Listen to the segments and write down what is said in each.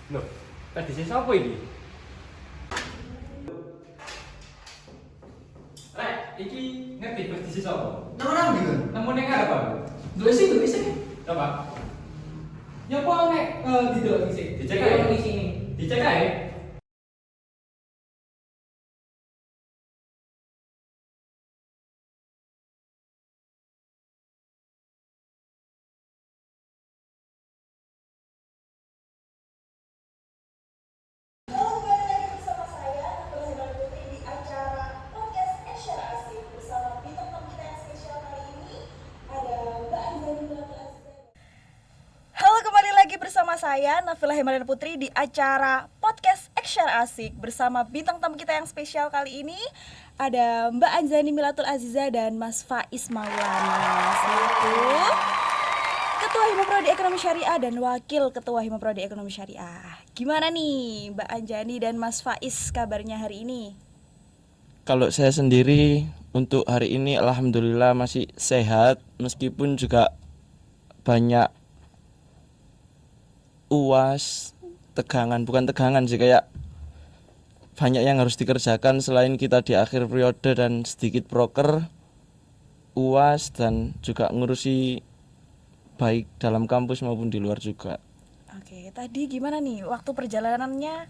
Loh, tadi saya siapa ini? Rek, iki ngerti tadi saya siapa? Orang juga. Namun yang ada apa? Dua sih. Coba, Ya kok nek di sini. Dicek aja. Di sini. dicek aja. Halo, kembali lagi bersama saya, Nabila Heman Putri di acara Podcast Action Asik. Bersama bintang tamu kita yang spesial kali ini, ada Mbak Anzani Melati Aziza. Halo, kembali lagi bersama saya, Nabila Heman Putri di acara Podcast Action Asik. Bersama bintang tamu kita yang spesial kali ini, ada Mbak Anzani Milatul Aziza dan Mas Faiz Maulana selaku Ketua Hima Prodi Ekonomi Syariah dan Wakil Ketua Hima Prodi Ekonomi Syariah. Gimana nih Mbak Anjani dan Mas Faiz kabarnya hari ini? Kalau saya sendiri untuk hari ini alhamdulillah masih sehat, meskipun juga banyak UAS, bukan tegangan sih, kayak banyak yang harus dikerjakan selain kita di akhir periode dan sedikit proker, UAS, dan juga ngurusi baik dalam kampus maupun di luar juga. Oke, tadi gimana nih waktu perjalanannya,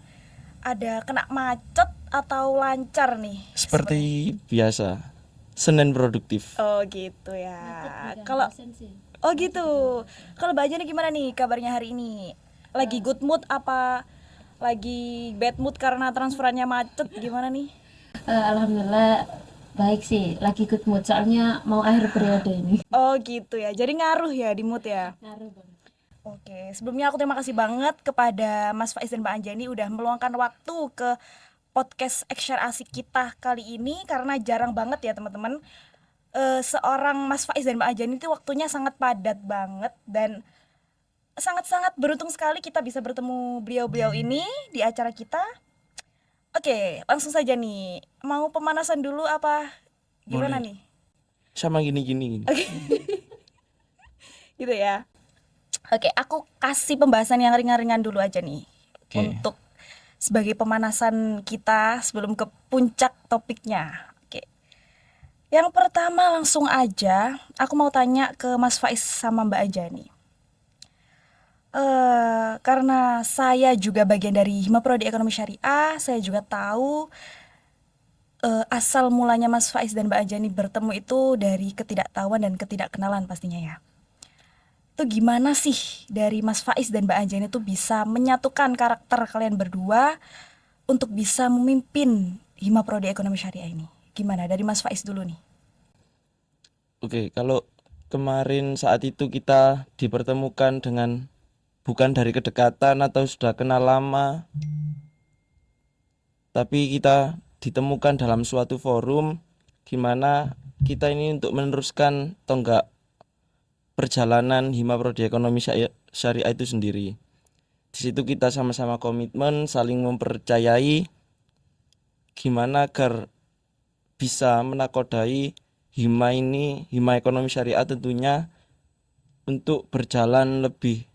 ada kena macet atau lancar nih? Seperti biasa, Senin produktif. Oh gitu ya. Oh gitu. Kalau Mbak Anjani gimana nih kabarnya hari ini? Lagi good mood apa lagi bad mood karena transferannya macet, gimana nih? Alhamdulillah baik sih, lagi good mood soalnya mau akhir periode ini. Oh gitu ya, jadi ngaruh ya di mood ya? Ngaruh banget. Oke, sebelumnya aku terima kasih banget kepada Mas Faiz dan Mbak Anjani udah meluangkan waktu ke podcast Action Asik kita kali ini, karena jarang banget ya teman-teman, seorang Mas Faiz dan Mbak Anjani itu waktunya sangat padat banget, dan sangat-sangat beruntung sekali kita bisa bertemu beliau-beliau ini di acara kita. Oke, langsung saja nih, mau pemanasan dulu apa gimana Boleh. nih? Sama gini. Gitu ya. Oke, aku kasih pembahasan yang ringan-ringan dulu aja nih. Oke. Untuk sebagai pemanasan kita sebelum ke puncak topiknya. Oke. Yang pertama langsung aja, aku mau tanya ke Mas Faiz sama Mbak Anjani. Karena saya juga bagian dari Hima Prodi Ekonomi Syariah, saya juga tahu asal mulanya Mas Faiz dan Mbak Anjani bertemu itu dari ketidaktahuan dan ketidakkenalan pastinya ya. Itu gimana sih dari Mas Faiz dan Mbak Anjani itu bisa menyatukan karakter kalian berdua untuk bisa memimpin Hima Prodi Ekonomi Syariah ini? Gimana dari Mas Faiz dulu nih? Oke, kalau kemarin saat itu kita dipertemukan dengan bukan dari kedekatan atau sudah kenal lama, tapi kita ditemukan dalam suatu forum di mana kita ini untuk meneruskan tonggak perjalanan Hima Prodi Ekonomi Syariah itu sendiri. Di situ kita sama-sama komitmen, saling mempercayai gimana agar bisa menakodai Hima Ekonomi Syariah tentunya untuk berjalan lebih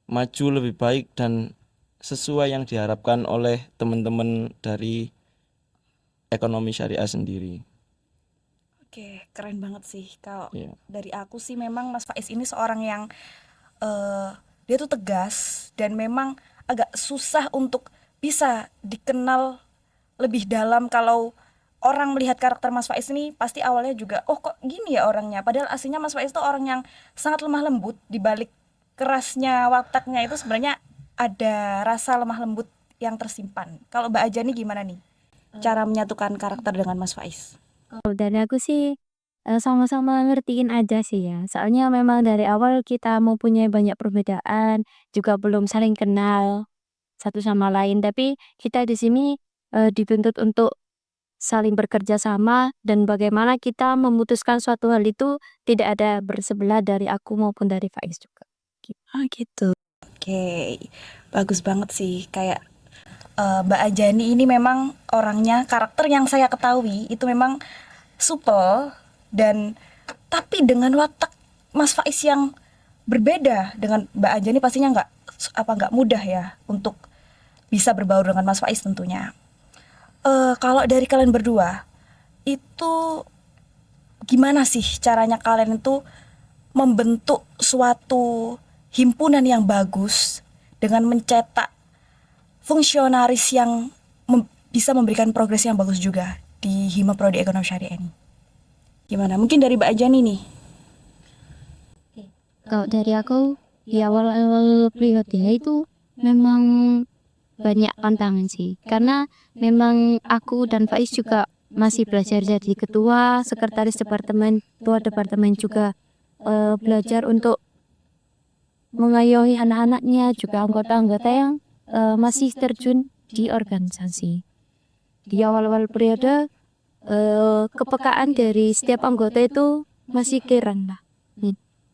maju, lebih baik, dan sesuai yang diharapkan oleh teman-teman dari ekonomi syariah sendiri. Oke, keren banget sih. Kalau Iya. dari aku sih memang Mas Faiz ini seorang yang dia tuh tegas dan memang agak susah untuk bisa dikenal lebih dalam. Kalau orang melihat karakter Mas Faiz ini pasti awalnya juga, oh kok gini ya orangnya. Padahal aslinya Mas Faiz itu orang yang sangat lemah lembut. Di balik kerasnya wataknya itu sebenarnya ada rasa lemah lembut yang tersimpan. Kalau Mbak Ajani gimana nih cara menyatukan karakter dengan Mas Faiz? Kalau dari aku sih sama-sama ngertiin aja sih ya. Soalnya memang dari awal kita mempunyai banyak perbedaan, juga belum saling kenal satu sama lain. Tapi kita di sini dituntut untuk saling bekerja sama dan bagaimana kita memutuskan suatu hal itu tidak ada bersebelah dari aku maupun dari Faiz juga. Oh gitu. Oke, bagus banget sih. Kayak Mbak Ajani ini memang orangnya, karakter yang saya ketahui itu memang supel, dan tapi dengan watak Mas Faiz yang berbeda dengan Mbak Ajani pastinya nggak mudah ya untuk bisa berbaur dengan Mas Faiz tentunya. Kalau dari kalian berdua itu gimana sih caranya kalian itu membentuk suatu himpunan yang bagus dengan mencetak fungsionaris yang bisa memberikan progres yang bagus juga di Hima Prodi Ekonomi Syariah ini? Gimana? Mungkin dari Mbak Ajani nih. Kalau dari aku di awal-awal periode itu memang banyak tantangan sih, karena memang aku dan Faiz juga masih belajar jadi ketua, sekretaris departemen, ketua departemen juga belajar untuk mengayomi anak-anaknya, juga anggota-anggota yang masih terjun di organisasi. Di awal-awal periode kepekaan dari setiap anggota itu masih kurang lah.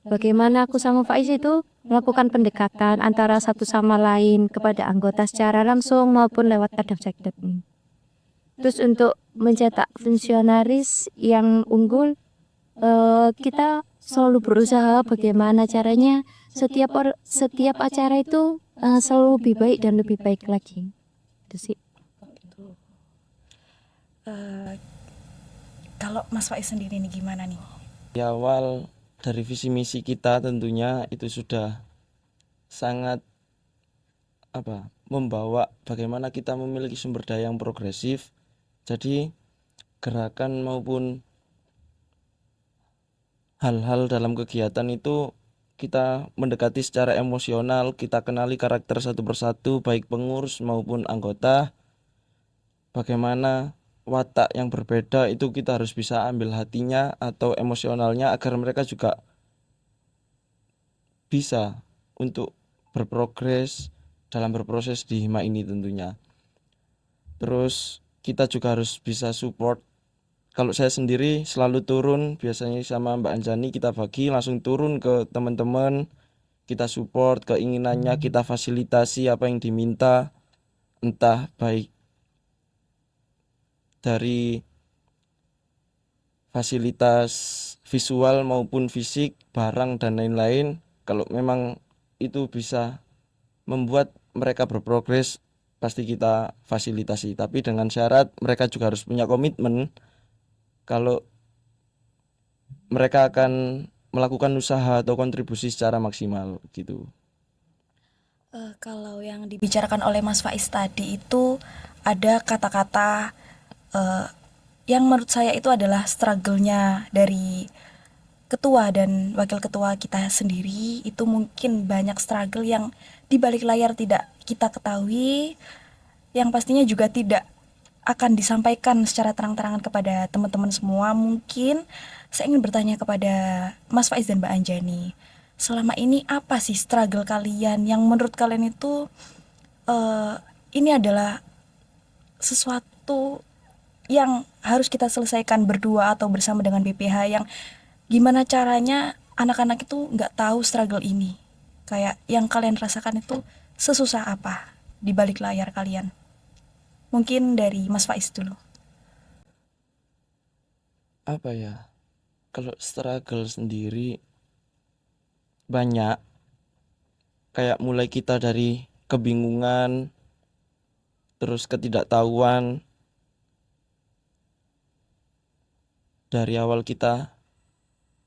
Bagaimana aku sama Faiz itu melakukan pendekatan antara satu sama lain kepada anggota secara langsung maupun lewat adab cekdep. Terus untuk mencetak fungsionaris yang unggul, kita selalu berusaha bagaimana caranya setiap acara itu selalu lebih baik dan lebih baik lagi. Itu sih. Kalau Mas Faiz sendiri nih gimana nih? Di awal dari visi misi kita tentunya itu sudah sangat membawa bagaimana kita memiliki sumber daya yang progresif. Jadi gerakan maupun hal-hal dalam kegiatan itu kita mendekati secara emosional, kita kenali karakter satu persatu baik pengurus maupun anggota. Bagaimana watak yang berbeda itu kita harus bisa ambil hatinya atau emosionalnya agar mereka juga bisa untuk berprogres dalam berproses di Hima ini tentunya. Terus kita juga harus bisa support. Kalau saya sendiri selalu turun, biasanya sama Mbak Anjani kita bagi langsung turun ke teman-teman, kita support keinginannya, kita fasilitasi apa yang diminta, entah baik dari fasilitas visual maupun fisik, barang dan lain-lain. Kalau memang itu bisa membuat mereka berprogres, pasti kita fasilitasi. Tapi dengan syarat mereka juga harus punya komitmen kalau mereka akan melakukan usaha atau kontribusi secara maksimal gitu. Kalau yang dibicarakan oleh Mas Faiz tadi itu ada kata-kata yang menurut saya itu adalah struggle-nya dari ketua dan wakil ketua kita sendiri. Itu mungkin banyak struggle yang di balik layar tidak kita ketahui, yang pastinya juga tidak akan disampaikan secara terang-terangan kepada teman-teman semua. Mungkin saya ingin bertanya kepada Mas Faiz dan Mbak Anjani, selama ini apa sih struggle kalian yang menurut kalian itu ini adalah sesuatu yang harus kita selesaikan berdua atau bersama dengan BPH, yang gimana caranya anak-anak itu nggak tahu struggle ini, kayak yang kalian rasakan itu sesusah apa di balik layar kalian. Mungkin dari Mas Faiz dulu. Kalau struggle sendiri banyak, kayak mulai kita dari kebingungan, terus ketidaktahuan. Dari awal kita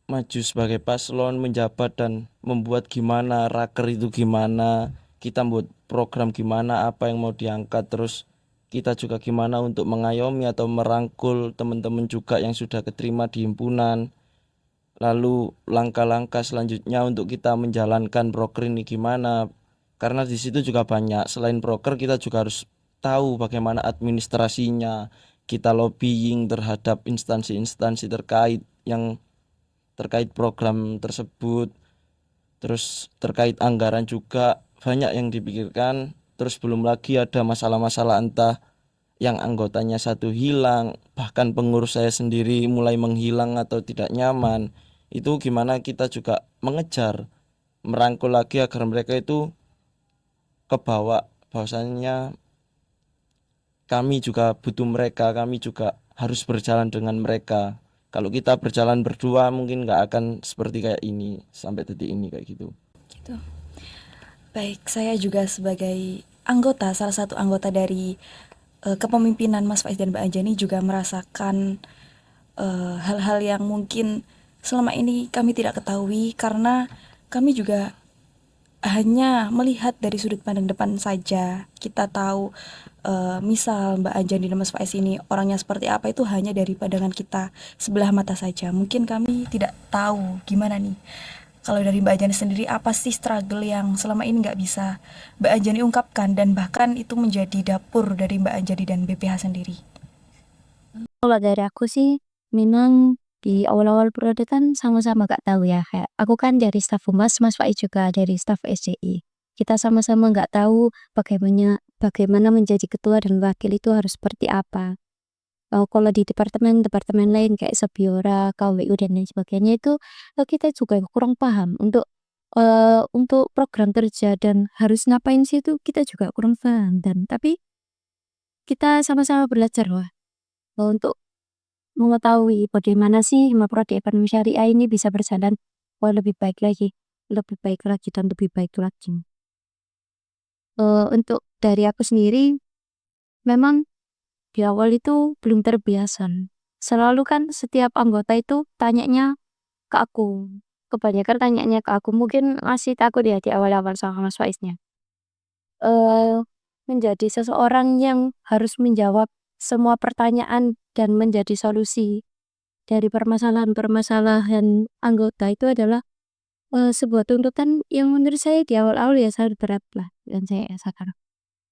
maju sebagai paslon, menjabat dan membuat gimana, raker itu gimana, kita buat program gimana, apa yang mau diangkat, terus kita juga gimana untuk mengayomi atau merangkul teman-teman juga yang sudah keterima di himpunan. Lalu langkah-langkah selanjutnya untuk kita menjalankan proker ini gimana, karena di situ juga banyak, selain proker kita juga harus tahu bagaimana administrasinya, kita lobbying terhadap instansi-instansi terkait yang terkait program tersebut, terus terkait anggaran juga banyak yang dipikirkan. Terus belum lagi ada masalah-masalah entah yang anggotanya satu hilang, bahkan pengurus saya sendiri mulai menghilang atau tidak nyaman. Itu gimana kita juga mengejar, merangkul lagi agar mereka itu kebawa bahwasannya kami juga butuh mereka, kami juga harus berjalan dengan mereka. Kalau kita berjalan berdua mungkin nggak akan seperti kayak ini sampai detik ini kayak gitu. Baik, saya juga sebagai salah satu anggota dari kepemimpinan Mas Faiz dan Mbak Anjani juga merasakan hal-hal yang mungkin selama ini kami tidak ketahui, karena kami juga hanya melihat dari sudut pandang depan saja. Kita tahu misal Mbak Anjani dan Mas Faiz ini orangnya seperti apa itu hanya dari pandangan kita sebelah mata saja. Mungkin kami tidak tahu gimana nih kalau dari Mbak Anjani sendiri, apa sih struggle yang selama ini nggak bisa Mbak Anjani ungkapkan dan bahkan itu menjadi dapur dari Mbak Anjani dan BPH sendiri. Kalau dari aku sih, memang di awal-awal periode kan sama-sama gak tahu ya. Kayak aku kan dari staf humas, Mas Faiz juga dari staf SCI. Kita sama-sama nggak tahu bagaimana menjadi ketua dan wakil itu harus seperti apa. Kalau di departemen lain kayak Sebiora, KWU dan lain sebagainya itu kita juga kurang paham untuk program kerja dan harus ngapain sih itu kita juga kurang paham, dan tapi kita sama-sama belajar untuk mengetahui bagaimana sih Himapro Ekonomi Syariah ini bisa berjalan lebih baik lagi dan lebih baik lagi. Untuk dari aku sendiri, memang di awal itu belum terbiasa. Selalu kan setiap anggota itu tanyanya ke aku. Kebanyakan tanyanya ke aku. Mungkin masih takut ya di awal-awal sama Mas Faiznya. Menjadi seseorang yang harus menjawab semua pertanyaan dan menjadi solusi dari permasalahan-permasalahan anggota itu adalah sebuah tuntutan yang menurut saya di awal-awal ya sangat berat lah, dan saya rasakan.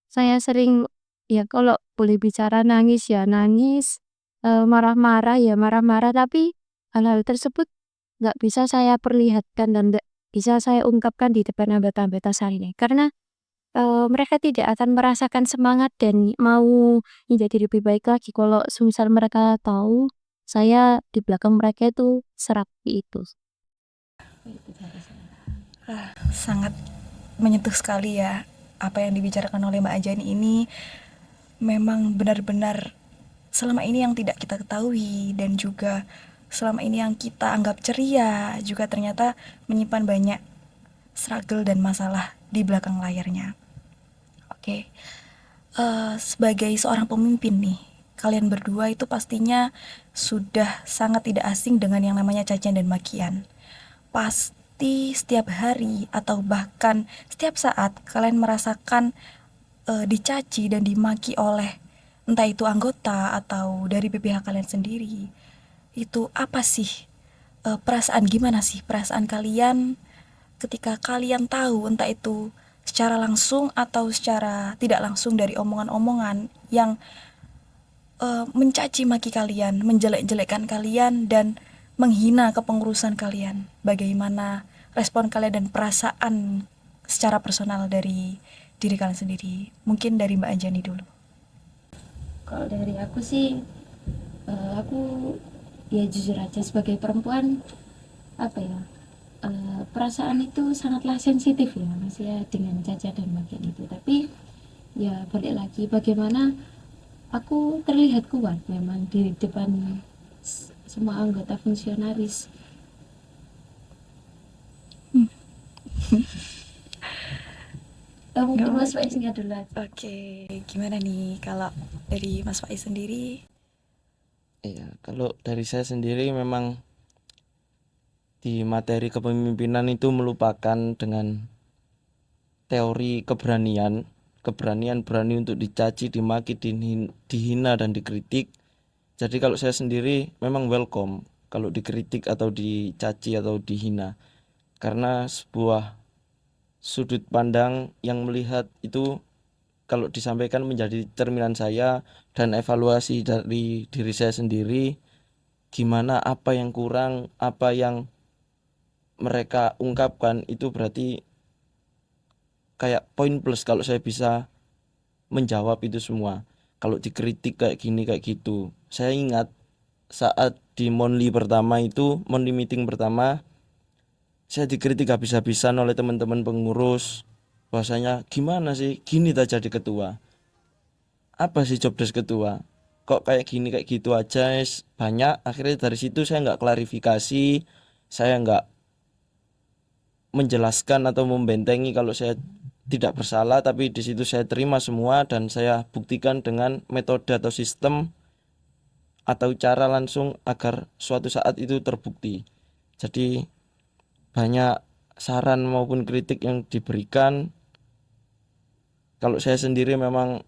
Saya sering ya kalau boleh bicara nangis ya nangis, marah-marah ya marah-marah, tapi hal-hal tersebut nggak bisa saya perlihatkan dan nggak bisa saya ungkapkan di depan anggota-anggota saya ini, karena mereka tidak akan merasakan semangat dan mau menjadi lebih baik lagi kalau semisal mereka tahu saya di belakang mereka itu serapi itu. Sangat menyentuh sekali ya apa yang dibicarakan oleh Mbak Anjani ini. Memang benar-benar selama ini yang tidak kita ketahui dan juga selama ini yang kita anggap ceria juga ternyata menyimpan banyak struggle dan masalah di belakang layarnya. Oke. Sebagai seorang pemimpin nih, kalian berdua itu pastinya sudah sangat tidak asing dengan yang namanya cacian dan makian. Pasti setiap hari atau bahkan setiap saat kalian merasakan dicaci dan dimaki oleh entah itu anggota atau dari PPH kalian sendiri. Itu apa sih gimana sih perasaan kalian ketika kalian tahu entah itu secara langsung atau secara tidak langsung dari omongan-omongan yang mencaci maki kalian, menjelek-jelekkan kalian dan menghina kepengurusan kalian. Bagaimana respon kalian dan perasaan secara personal dari diri kalian sendiri? Mungkin dari Mbak Anjani dulu. Kalau dari aku sih, aku ya jujur aja sebagai perempuan, apa ya, perasaan itu sangatlah sensitif ya Mas ya, dengan cacat dan makian itu. Tapi ya balik lagi, bagaimana aku terlihat kuat memang di depan semua anggota fungsionaris. Mungkin Mas Faiznya dulu aja. Oke, gimana nih kalau dari Mas Faiz sendiri? Iya, kalau dari saya sendiri memang di materi kepemimpinan itu melupakan dengan teori keberanian berani untuk dicaci, dimaki, dihina dan dikritik. Jadi kalau saya sendiri memang welcome kalau dikritik atau dicaci atau dihina, karena sebuah sudut pandang yang melihat itu kalau disampaikan menjadi cerminan saya dan evaluasi dari diri saya sendiri, gimana, apa yang kurang, apa yang mereka ungkapkan itu berarti kayak poin plus kalau saya bisa menjawab itu semua. Kalau dikritik kayak gini kayak gitu, saya ingat saat di Monli meeting pertama, saya dikritik habis-habisan oleh teman-teman pengurus, bahwasanya gimana sih gini tak jadi ketua, apa sih job desk ketua, kok kayak gini kayak gitu aja banyak. Akhirnya dari situ saya nggak klarifikasi, saya nggak menjelaskan atau membentengi kalau saya tidak bersalah, tapi di situ saya terima semua dan saya buktikan dengan metode atau sistem atau cara langsung agar suatu saat itu terbukti. Jadi banyak saran maupun kritik yang diberikan. Kalau saya sendiri memang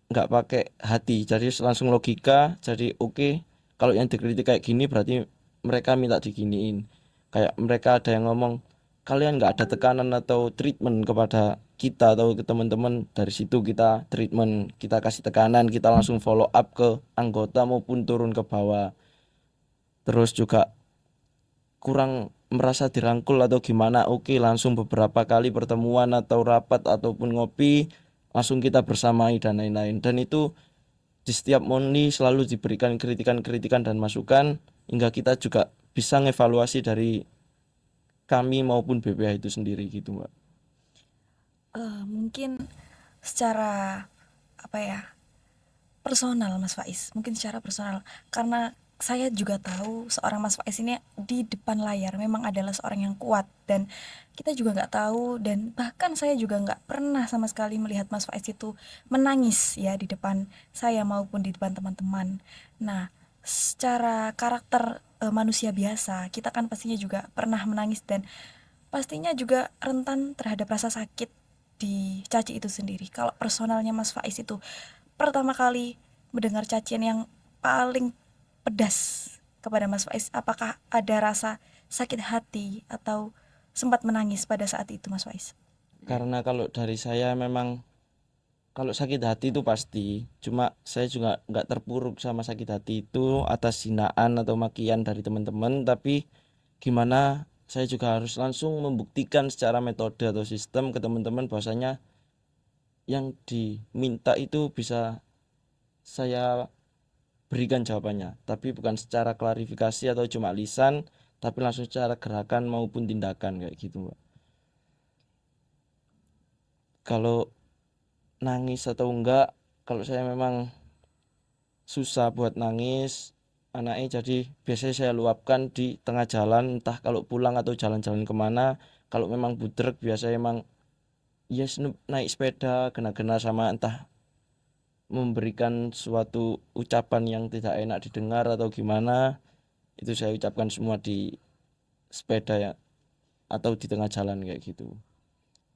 nggak pakai hati, jadi langsung logika. Jadi oke, kalau yang dikritik kayak gini berarti mereka minta diginiin. Kayak mereka ada yang ngomong kalian nggak ada tekanan atau treatment kepada kita atau ke teman-teman, dari situ kita treatment, kita kasih tekanan, kita langsung follow up ke anggota maupun turun ke bawah. Terus juga kurang merasa dirangkul atau gimana, oke langsung beberapa kali pertemuan atau rapat ataupun ngopi langsung kita bersamai dan lain-lain. Dan itu di setiap moni selalu diberikan kritikan-kritikan dan masukan hingga kita juga bisa ngevaluasi dari kami maupun BPH itu sendiri gitu, Mbak. Mungkin secara apa ya, personal Mas Faiz, mungkin secara personal, karena saya juga tahu seorang Mas Faiz ini di depan layar memang adalah seorang yang kuat, dan kita juga nggak tahu, dan bahkan saya juga nggak pernah sama sekali melihat Mas Faiz itu menangis ya di depan saya maupun di depan teman-teman. Nah, secara karakter manusia biasa, kita kan pastinya juga pernah menangis dan pastinya juga rentan terhadap rasa sakit di caci itu sendiri. Kalau personalnya Mas Faiz itu pertama kali mendengar cacian yang paling pedas kepada Mas Faiz, apakah ada rasa sakit hati atau sempat menangis pada saat itu Mas Faiz? Karena kalau dari saya memang kalau sakit hati itu pasti, cuma saya juga nggak terpuruk sama sakit hati itu atas hinaan atau makian dari teman-teman, tapi gimana saya juga harus langsung membuktikan secara metode atau sistem ke teman-teman bahwasanya yang diminta itu bisa saya berikan jawabannya, tapi bukan secara klarifikasi atau cuma lisan, tapi langsung secara gerakan maupun tindakan kayak gitu, Mbak. Kalau nangis atau enggak, kalau saya memang susah buat nangis anaknya, jadi biasanya saya luapkan di tengah jalan, entah kalau pulang atau jalan-jalan kemana. Kalau memang budrek biasanya emang yes naik sepeda kena-kena sama entah memberikan suatu ucapan yang tidak enak didengar atau gimana, itu saya ucapkan semua di sepeda ya atau di tengah jalan kayak gitu.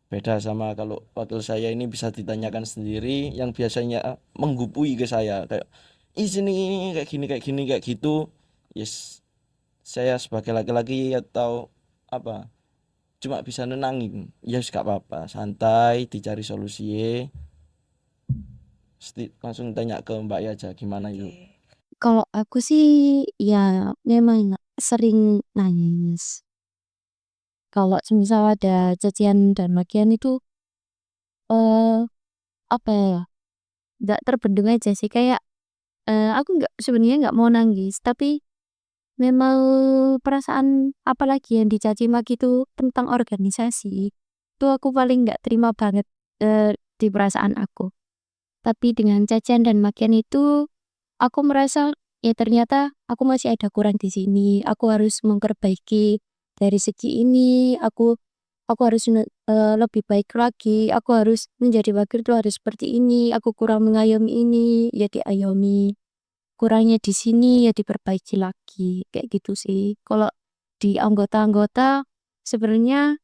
Beda sama kalau wakil saya ini bisa ditanyakan sendiri, yang biasanya menggupui ke saya kayak sini kayak gini kayak gitu. Yes, saya sebagai laki-laki atau apa cuma bisa nenangin, ya yes, gak apa-apa, santai, dicari solusi. Langsung tanya ke Mbak Ya aja gimana yuk. Kalau aku sih ya memang sering nangis. Kalau semisal ada cacian dan makian itu eh apa ya? Nggak terbendung aja sih, kayak aku nggak sebenarnya nggak mau nangis, tapi memang perasaan apalagi yang dicaci maki itu tentang organisasi. Itu aku paling nggak terima banget di perasaan aku. Tapi dengan cacian dan makian itu aku merasa ya ternyata aku masih ada kurang di sini. Aku harus memperbaiki dari segi ini. Aku harus lebih baik lagi. Aku harus menjadi wakil itu harus seperti ini. Aku kurang mengayomi ini, ya diayomi. Kurangnya di sini ya diperbaiki lagi. Kayak gitu sih. Kalau di anggota-anggota sebenarnya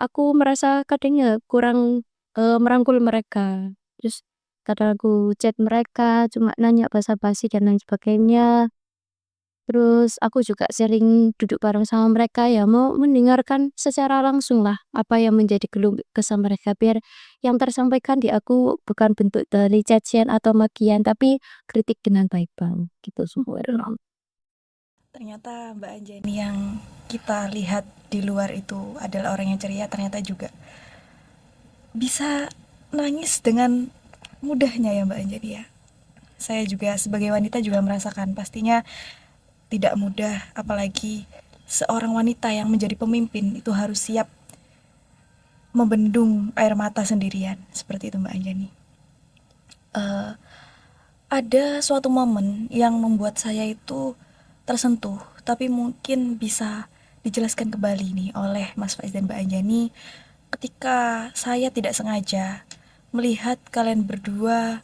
aku merasa kadang ya kurang merangkul mereka. Terus kadang aku chat mereka cuma nanya basa-basi dan lain sebagainya. Terus aku juga sering duduk bareng sama mereka ya mau mendengarkan secara langsung lah apa yang menjadi keluh kesah mereka, biar yang tersampaikan di aku bukan bentuk dari cacian atau makian tapi kritik dengan baik-baik gitu semua. Ternyata Mbak Anjani yang kita lihat di luar itu adalah orang yang ceria, ternyata juga bisa nangis dengan mudahnya ya Mbak Anjani ya. Saya juga sebagai wanita juga merasakan pastinya tidak mudah, apalagi seorang wanita yang menjadi pemimpin itu harus siap membendung air mata sendirian, seperti itu Mbak Anjani. Ada suatu momen yang membuat saya itu tersentuh, tapi mungkin bisa dijelaskan kembali nih oleh Mas Faiz dan Mbak Anjani. ketika saya tidak sengaja melihat kalian berdua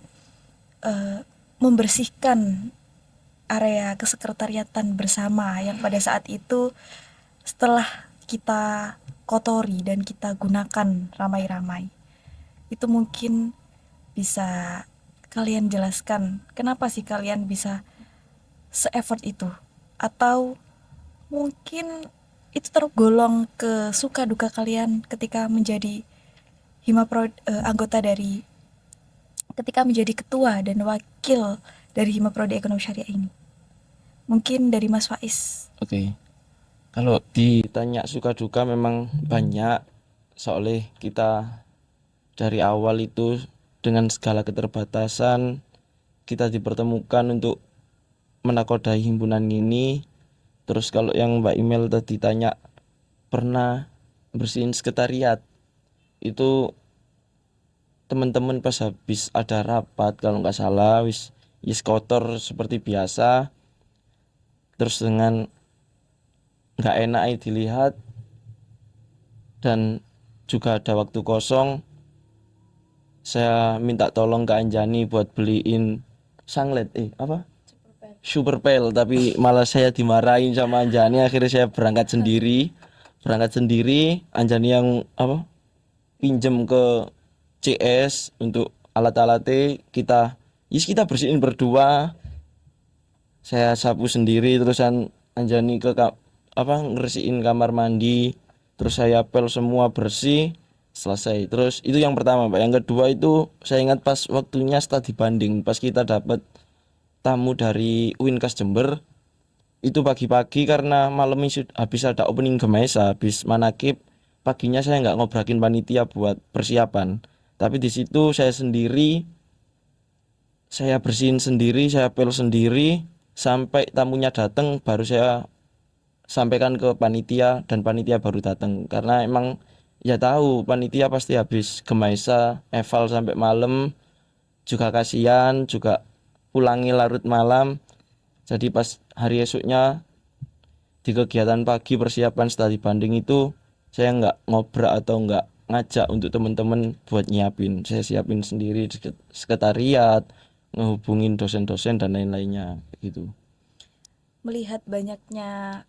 membersihkan area kesekretariatan bersama yang pada saat itu setelah kita kotori dan kita gunakan ramai-ramai. Itu mungkin bisa kalian jelaskan kenapa sih kalian bisa se-effort itu? Atau mungkin itu tergolong ke suka duka kalian ketika menjadi anggota dari ketika menjadi ketua dan wakil dari Himaprodi Ekonomi Syariah ini. Mungkin dari Mas Faiz. Oke. Kalau ditanya suka duka memang banyak, soalnya kita dari awal itu dengan segala keterbatasan kita dipertemukan untuk menakodai himpunan ini. Terus kalau yang Mbak Email tadi tanya pernah bersihin sekretariat, itu teman-teman pas habis ada rapat kalau nggak salah wis kotor seperti biasa, terus dengan nggak enak dilihat dan juga ada waktu kosong, saya minta tolong ke Anjani buat beliin sanglet super pel, tapi malah saya dimarahin sama Anjani. Akhirnya saya berangkat sendiri, Anjani yang pinjem ke CS untuk alat-alatnya, kita bersihin berdua, saya sapu sendiri, terusan Anjani ke ngersihin kamar mandi, terus saya pel semua bersih, selesai. Terus itu yang pertama, Pak. Yang kedua itu saya ingat pas waktunya studi banding, pas kita dapat tamu dari Uinkas Jember, itu pagi-pagi karena malam ini habis ada opening Gemesa, habis manakib, paginya saya nggak ngobrakin panitia buat persiapan, tapi di situ saya sendiri, saya bersihin sendiri, saya pel sendiri sampai tamunya datang, baru saya sampaikan ke panitia dan panitia baru datang. Karena emang ya tahu panitia pasti habis Gemesa eval sampai malam, juga kasihan, juga pulangi larut malam. Jadi pas hari esoknya di kegiatan pagi persiapan studi banding itu saya nggak ngobrak atau nggak ngajak untuk teman-teman buat nyiapin, saya siapin sendiri sekretariat, ngehubungin dosen-dosen dan lain-lainnya gitu. Melihat banyaknya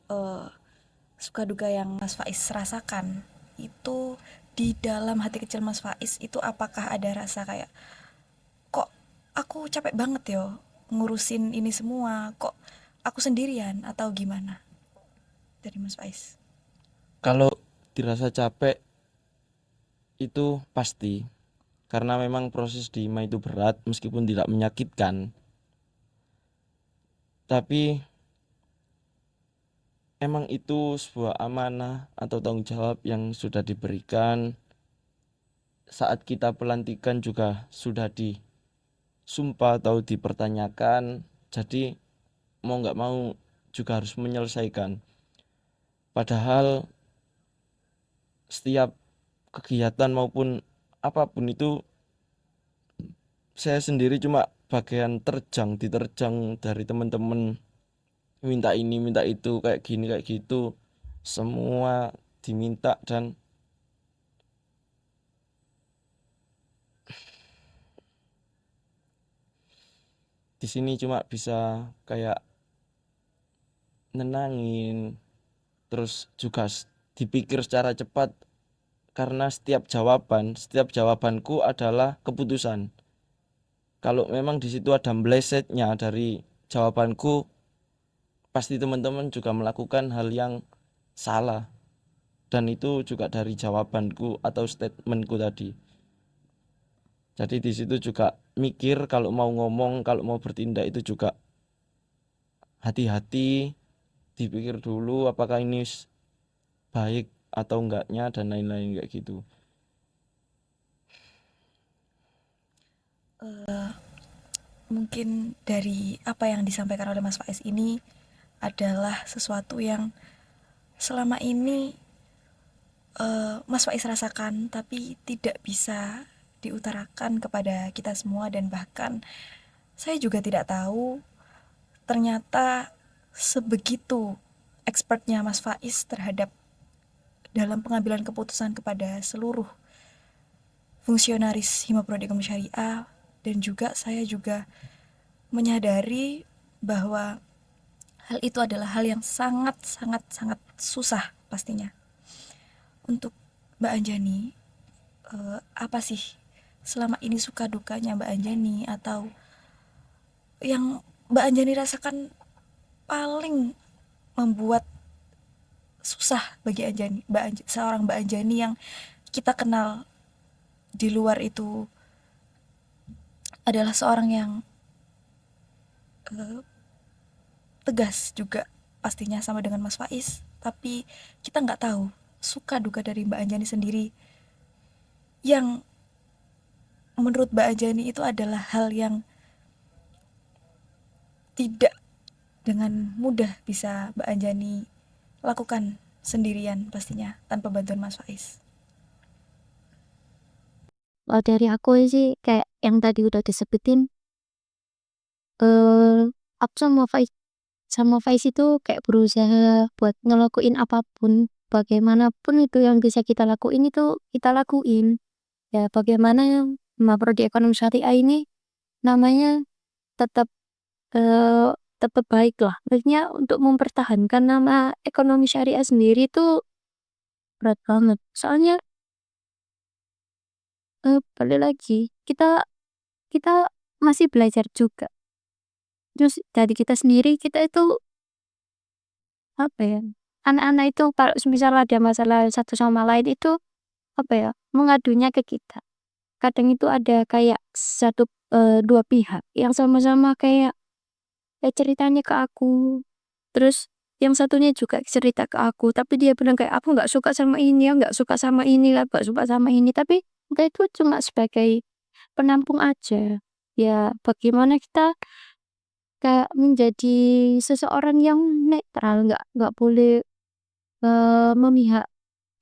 suka duka yang Mas Faiz rasakan, itu di dalam hati kecil Mas Faiz itu apakah ada rasa kayak kok aku capek banget yo ngurusin ini semua, kok aku sendirian, atau gimana dari Mas Faiz? Kalau dirasa capek itu pasti, karena memang proses di HIMA itu berat meskipun tidak menyakitkan, tapi emang itu sebuah amanah atau tanggung jawab yang sudah diberikan. Saat kita pelantikan juga sudah disumpah atau dipertanyakan, jadi mau nggak mau juga harus menyelesaikan. Padahal setiap kegiatan maupun apapun itu saya sendiri cuma bagian diterjang dari teman-teman, minta ini minta itu, kayak gini kayak gitu, semua diminta. Dan di sini cuma bisa kayak nenangin, terus juga dipikir secara cepat, karena setiap jawabanku adalah keputusan. Kalau memang di situ ada melesetnya dari jawabanku, pasti teman-teman juga melakukan hal yang salah, dan itu juga dari jawabanku atau statementku tadi. Jadi di situ juga mikir, kalau mau ngomong, kalau mau bertindak itu juga hati-hati, dipikir dulu apakah ini baik atau enggaknya dan lain-lain kayak gitu. Mungkin dari apa yang disampaikan oleh Mas Faiz ini adalah sesuatu yang selama ini Mas Faiz rasakan tapi tidak bisa diutarakan kepada kita semua, dan bahkan saya juga tidak tahu ternyata sebegitu expertnya Mas Faiz terhadap dalam pengambilan keputusan kepada seluruh fungsionaris Hima Prodi Ekonomi Syariah, dan juga saya juga menyadari bahwa hal itu adalah hal yang sangat susah pastinya. Untuk Mbak Anjani, apa sih selama ini suka dukanya Mbak Anjani, atau yang Mbak Anjani rasakan paling membuat susah bagi Anjani, seorang Mbak Anjani yang kita kenal di luar itu adalah seorang yang tegas juga pastinya sama dengan Mas Faiz, tapi kita nggak tahu suka duka dari Mbak Anjani sendiri yang menurut Mbak Anjani itu adalah hal yang tidak dengan mudah bisa Mbak Anjani lakukan sendirian pastinya tanpa bantuan Mas Faiz. Kalau dari aku sih kayak yang tadi udah disebutin, aku sama Faiz itu kayak berusaha buat ngelakuin apapun, bagaimanapun itu yang bisa kita lakuin itu kita lakuin. Ya bagaimana Hima Prodi Ekonomi Syariah ini namanya tetap tetap baik lah. Maksudnya untuk mempertahankan nama ekonomi syariah sendiri itu berat banget. Soalnya balik lagi kita kita masih belajar juga. Terus dari kita sendiri kita itu apa ya? Anak-anak itu kalau misal ada masalah satu sama lain itu apa ya? Mengadunya ke kita. Kadang itu ada kayak dua pihak yang sama-sama kayak ceritanya ke aku, terus yang satunya juga cerita ke aku, tapi dia bilang kayak aku nggak suka sama ini, nggak suka sama ini, nggak suka sama ini, tapi kita itu cuma sebagai penampung aja. Ya bagaimana kita kayak menjadi seseorang yang netral, nggak boleh memihak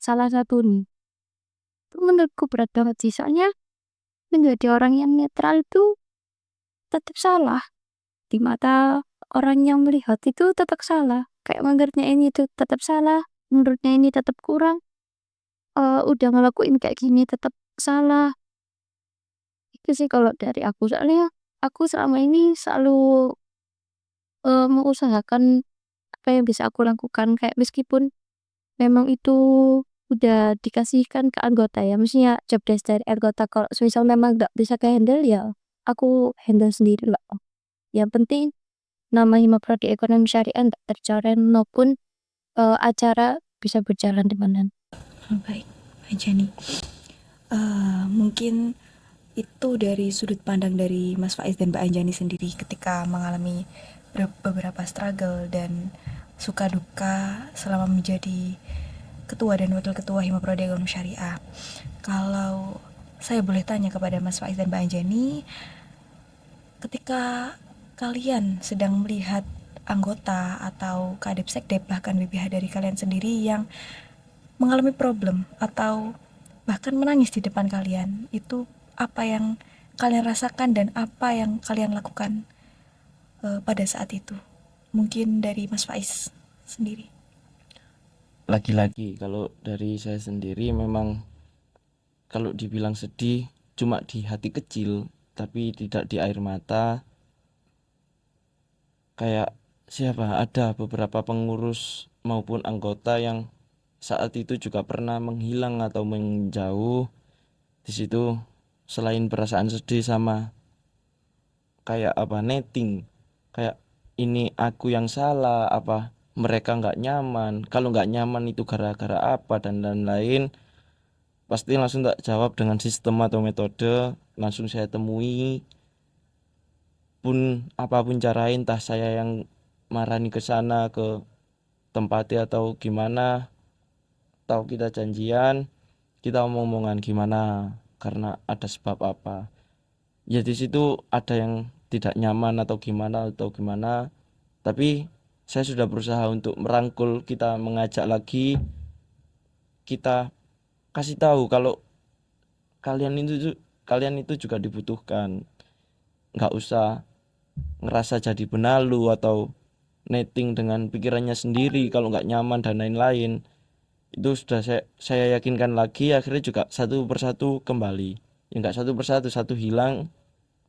salah satu nih. Itu menurutku berat banget sih, soalnya menjadi orang yang netral itu tetap salah. Di mata orang yang melihat itu tetap salah, kayak menurutnya ini itu tetap salah, menurutnya ini tetap kurang, udah ngelakuin kayak gini tetap salah. Itu sih kalau dari aku, soalnya aku selama ini selalu mengusahakan apa yang bisa aku lakukan, kayak meskipun memang itu udah dikasihkan ke anggota ya, maksudnya job desk dari anggota, kalau misal memang nggak bisa ke handle ya aku handle sendiri lah. Yang penting nama Hima Prodi Ekonomi Syariah nggak tercoreng maupun acara bisa berjalan dengan Baik, Mbak Anjani. Mungkin itu dari sudut pandang dari Mas Faiz dan Mbak Anjani sendiri ketika mengalami beberapa struggle dan suka duka selama menjadi ketua dan wakil ketua Hima Prodi Ekonomi Syariah. Kalau saya boleh tanya kepada Mas Faiz dan Mbak Anjani, ketika kalian sedang melihat anggota atau kadep sekdep bahkan BPH dari kalian sendiri yang mengalami problem atau bahkan menangis di depan kalian, itu apa yang kalian rasakan dan apa yang kalian lakukan pada saat itu? Mungkin dari Mas Faiz sendiri. Lagi-lagi kalau dari saya sendiri memang kalau dibilang sedih cuma di hati kecil tapi tidak di air mata. Kayak ada beberapa pengurus maupun anggota yang saat itu juga pernah menghilang atau menjauh. Di situ selain perasaan sedih sama kayak netting, kayak ini aku yang salah, apa mereka nggak nyaman, kalau nggak nyaman itu gara-gara apa dan lain-lain, pasti langsung tak jawab dengan sistem atau metode, langsung saya temui. Pun apapun cara, entah saya yang marani ke sana ke tempatnya atau gimana, atau kita janjian, kita omong-omongan gimana karena ada sebab apa. Ya di situ ada yang tidak nyaman atau gimana, tapi saya sudah berusaha untuk merangkul, kita mengajak lagi, kita kasih tahu kalau kalian itu juga dibutuhkan. Nggak usah ngerasa jadi benalu atau netting dengan pikirannya sendiri kalau nggak nyaman dan lain-lain. Itu sudah saya yakinkan lagi, akhirnya juga satu persatu kembali. Ya enggak satu persatu, satu hilang,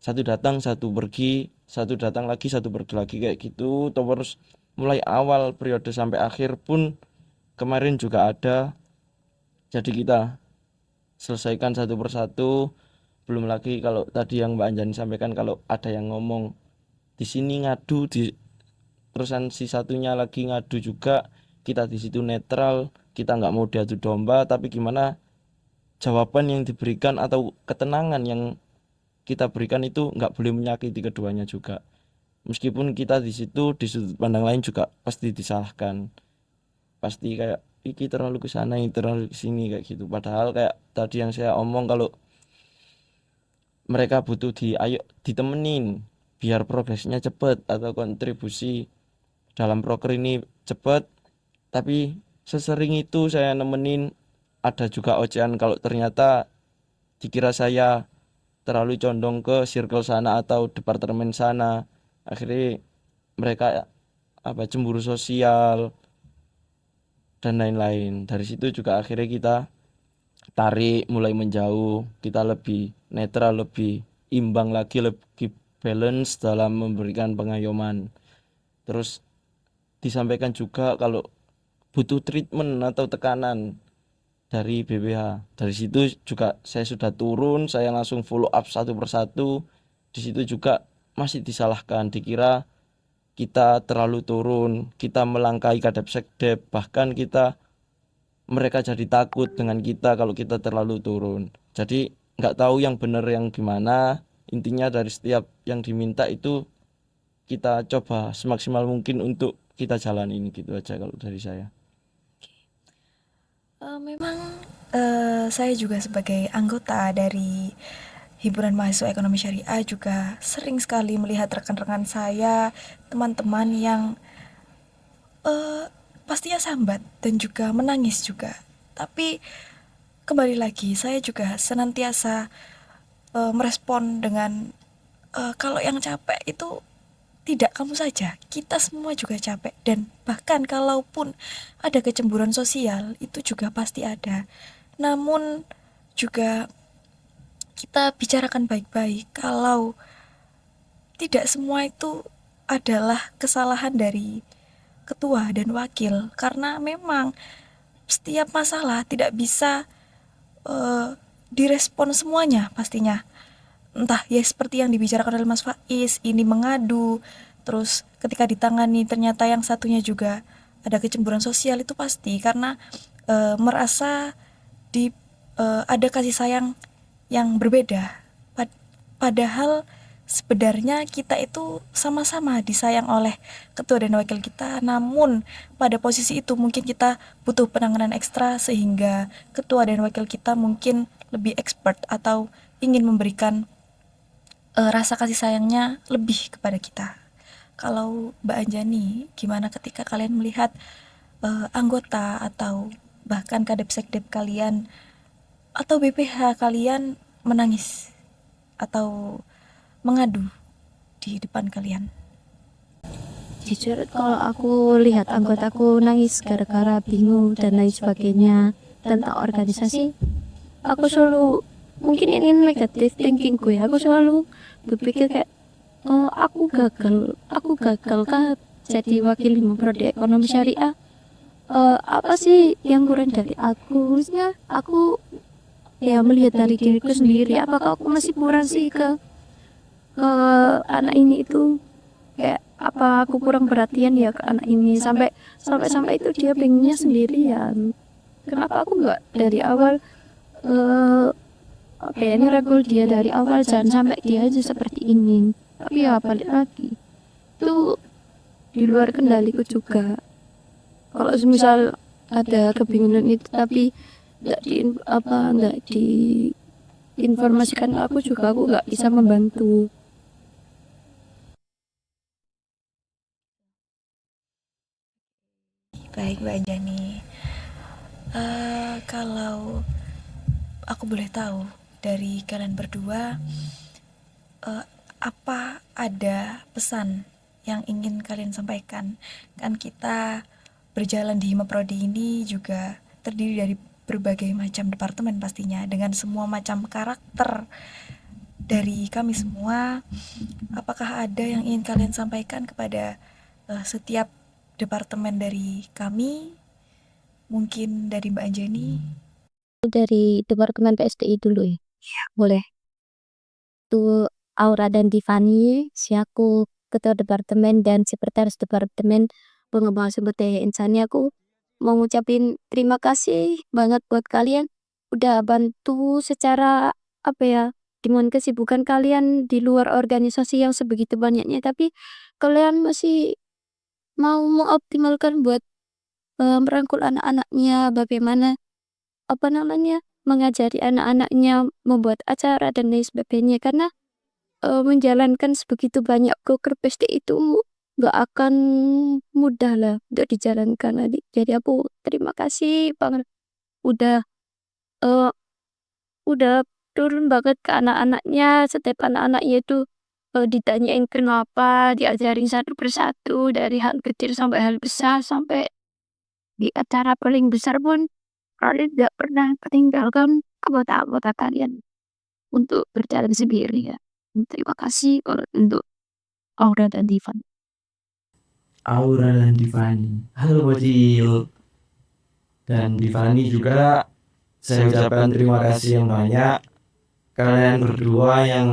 satu datang, satu pergi, satu datang lagi, satu pergi lagi kayak gitu. Terus mulai awal periode sampai akhir pun kemarin juga ada. Jadi kita selesaikan satu persatu. Belum lagi kalau tadi yang Mbak Anjani sampaikan, kalau ada yang ngomong di sini ngadu, di terusan si satunya lagi ngadu juga, kita di situ netral, kita nggak mau diadu domba, tapi gimana jawaban yang diberikan atau ketenangan yang kita berikan itu nggak boleh menyakiti keduanya juga. Meskipun kita di situ di sudut pandang lain juga pasti disalahkan, pasti kayak iki terlalu ke sana, ini terlalu ke sini kayak gitu. Padahal kayak tadi yang saya omong, kalau mereka butuh ayo ditemenin biar progresnya cepet atau kontribusi dalam proker ini cepet, tapi sesering itu saya nemenin. Ada juga ocehan kalau ternyata dikira saya terlalu condong ke circle sana atau departemen sana, akhirnya mereka cemburu sosial dan lain-lain. Dari situ juga akhirnya kita tarik, mulai menjauh, kita lebih netral, lebih imbang lagi, lebih balance dalam memberikan pengayoman. Terus disampaikan juga kalau butuh treatment atau tekanan dari BPH. Dari situ juga saya sudah turun, saya langsung follow up satu persatu. Di situ juga masih disalahkan, dikira kita terlalu turun, kita melangkahi kadep sekdep, bahkan mereka jadi takut dengan kita kalau kita terlalu turun. Jadi nggak tahu yang benar yang gimana. Intinya dari setiap yang diminta itu kita coba semaksimal mungkin untuk kita jalanin, gitu aja kalau dari saya. Memang saya juga sebagai anggota dari Himpunan Mahasiswa Ekonomi Syariah juga sering sekali melihat rekan-rekan saya, teman-teman yang pastinya sambat dan juga menangis juga. Tapi kembali lagi, saya juga senantiasa merespon dengan kalau yang capek itu tidak kamu saja, kita semua juga capek. Dan bahkan kalaupun ada kecemburuan sosial, itu juga pasti ada. Namun juga kita bicarakan baik-baik kalau tidak semua itu adalah kesalahan dari ketua dan wakil, karena memang setiap masalah tidak bisa direspon semuanya pastinya. Entah ya seperti yang dibicarakan oleh Mas Faiz, ini mengadu, terus ketika ditangani ternyata yang satunya juga ada kecemburuan sosial, itu pasti karena merasa ada kasih sayang yang berbeda. Padahal sebenarnya kita itu sama-sama disayang oleh ketua dan wakil kita, namun pada posisi itu mungkin kita butuh penanganan ekstra sehingga ketua dan wakil kita mungkin lebih expert atau ingin memberikan rasa kasih sayangnya lebih kepada kita. Kalau Mbak Anjani, gimana ketika kalian melihat anggota atau bahkan kadep sekdep kalian atau BPH kalian menangis atau mengadu di depan kalian? Jujur kalau aku lihat anggotaku nangis gara-gara bingung dan lain sebagainya tentang organisasi, aku selalu, mungkin ini negatif thinking gue, aku selalu berpikir kayak aku gagal kah jadi wakil Hima Prodi Ekonomi Syariah. Apa sih yang kurang dari aku? Maksudnya aku ya melihat dari diriku sendiri, apakah aku masih kurang sih ke anak ini itu, kayak apa aku kurang perhatian ya ke anak ini sampai itu dia pengennya sendirian. Kenapa aku nggak dari awal ini regul dia dari awal, jangan sampai dia aja seperti ini. Tapi ya balik lagi, itu di luar kendaliku juga. Kalau misal ada kebingungan itu tapi nggak diinformasikan aku juga, aku nggak bisa membantu. Baik Mbak Anjani, kalau aku boleh tahu dari kalian berdua, apa ada pesan yang ingin kalian sampaikan? Kan kita berjalan di Hima Prodi ini juga terdiri dari berbagai macam departemen pastinya, dengan semua macam karakter dari kami semua. Apakah ada yang ingin kalian sampaikan kepada setiap departemen dari kami? Mungkin dari Mbak Anjani. Dari Departemen PSDI dulu ya. Boleh. Itu Aura dan Tiffany, selaku Ketua Departemen dan Sekretaris Departemen Pengembangan Sumber Daya Insani. Aku mau ngucapin terima kasih banget buat kalian udah bantu secara dengan kesibukan kalian di luar organisasi yang sebegitu banyaknya, tapi kalian masih mau mengoptimalkan buat merangkul anak-anaknya, bagaimana mengajari anak-anaknya membuat acara dan lain sebagainya, karena menjalankan sebegitu banyak program PSDI itu gak akan mudah lah untuk dijalankan nanti. Jadi aku terima kasih banget udah turun banget ke anak-anaknya. Setiap anak-anaknya itu ditanyain kenapa, diajarin satu persatu dari hal kecil sampai hal besar, sampai di acara paling besar pun kalian tidak pernah ketinggalkan anggota-anggota kalian untuk berjalan sendiri ya. Terima kasih untuk Aura dan Divan. Aura dan Tiffany. Halo Bocil. Dan Tiffany juga saya ucapkan terima kasih yang banyak. Kalian berdua yang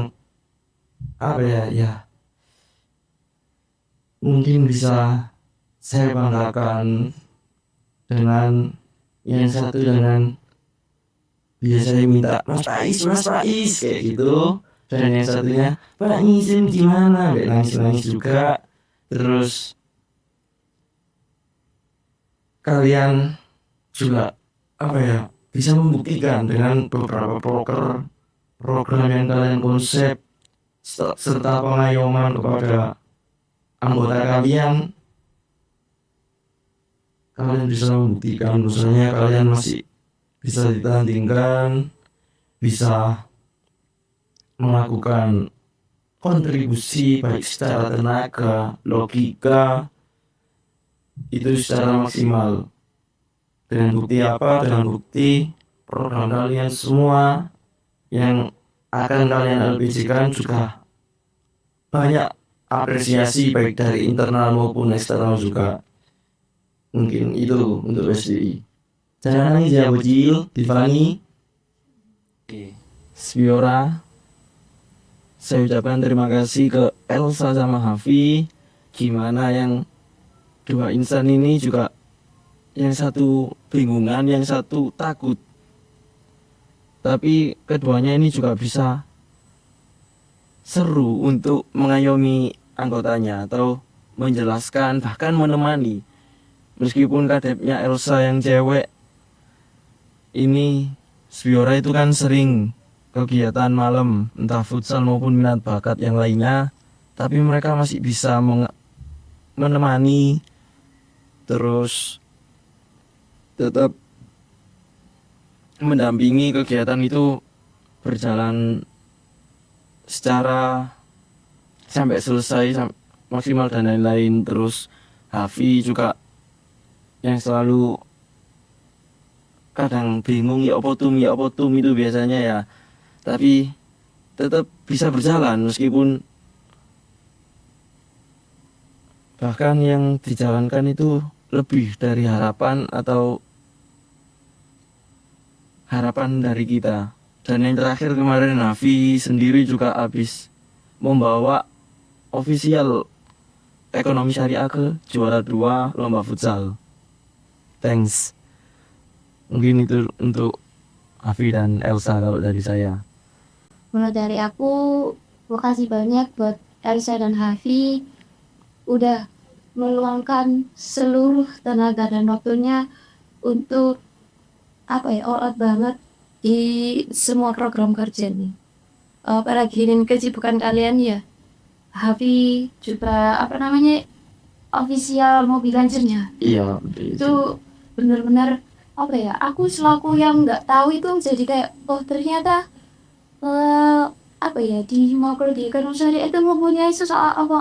mungkin bisa saya banggakan dengan yang satu dengan biasanya minta Mas Faiz kayak gitu, dan yang satunya Pak Nizim gimana, kayak nangis juga. Terus kalian juga bisa membuktikan dengan beberapa program yang kalian konsep serta pengayoman kepada anggota kalian bisa membuktikan misalnya kalian masih bisa ditandingkan, bisa melakukan kontribusi baik secara tenaga, logika, itu secara maksimal. Dengan bukti apa? Dengan bukti program kalian semua yang akan kalian LPG-kan juga banyak apresiasi baik dari internal maupun eksternal juga. Mungkin itu untuk SDI. Jangan nangis ya Bocil, Tiffany, Spiora. Saya ucapkan terima kasih ke Elsa sama Hafi. Gimana yang dua insan ini juga, yang satu bingungan, yang satu takut, tapi keduanya ini juga bisa seru untuk mengayomi anggotanya atau menjelaskan, bahkan menemani. Meskipun kadepnya Elsa yang cewek ini, Spiora itu kan sering kegiatan malam, entah futsal maupun minat bakat yang lainnya, tapi mereka masih bisa menemani, terus tetap mendampingi kegiatan itu berjalan secara sampai selesai maksimal dan lain-lain. Terus Hafi juga yang selalu kadang bingung ya opotum itu biasanya ya, tapi tetap bisa berjalan meskipun bahkan yang dijalankan itu lebih dari harapan atau harapan dari kita. Dan yang terakhir kemarin Nafi sendiri juga habis membawa official ekonomi syariah ke juara 2 lomba futsal. Thanks. Mungkin itu untuk Afi dan Elsa kalau dari saya. Menurut dari aku, makasih banyak buat Elsa dan Hafi udah meluangkan seluruh tenaga dan waktunya untuk all out banget di semua program kerja nih. Apalagi kesibukan kalian ya. Hafi juga official Mobile Legends-nya. Iya. Itu benar-benar aku selaku yang nggak tahu itu jadi kayak ternyata di Mobile Legends itu mempunyai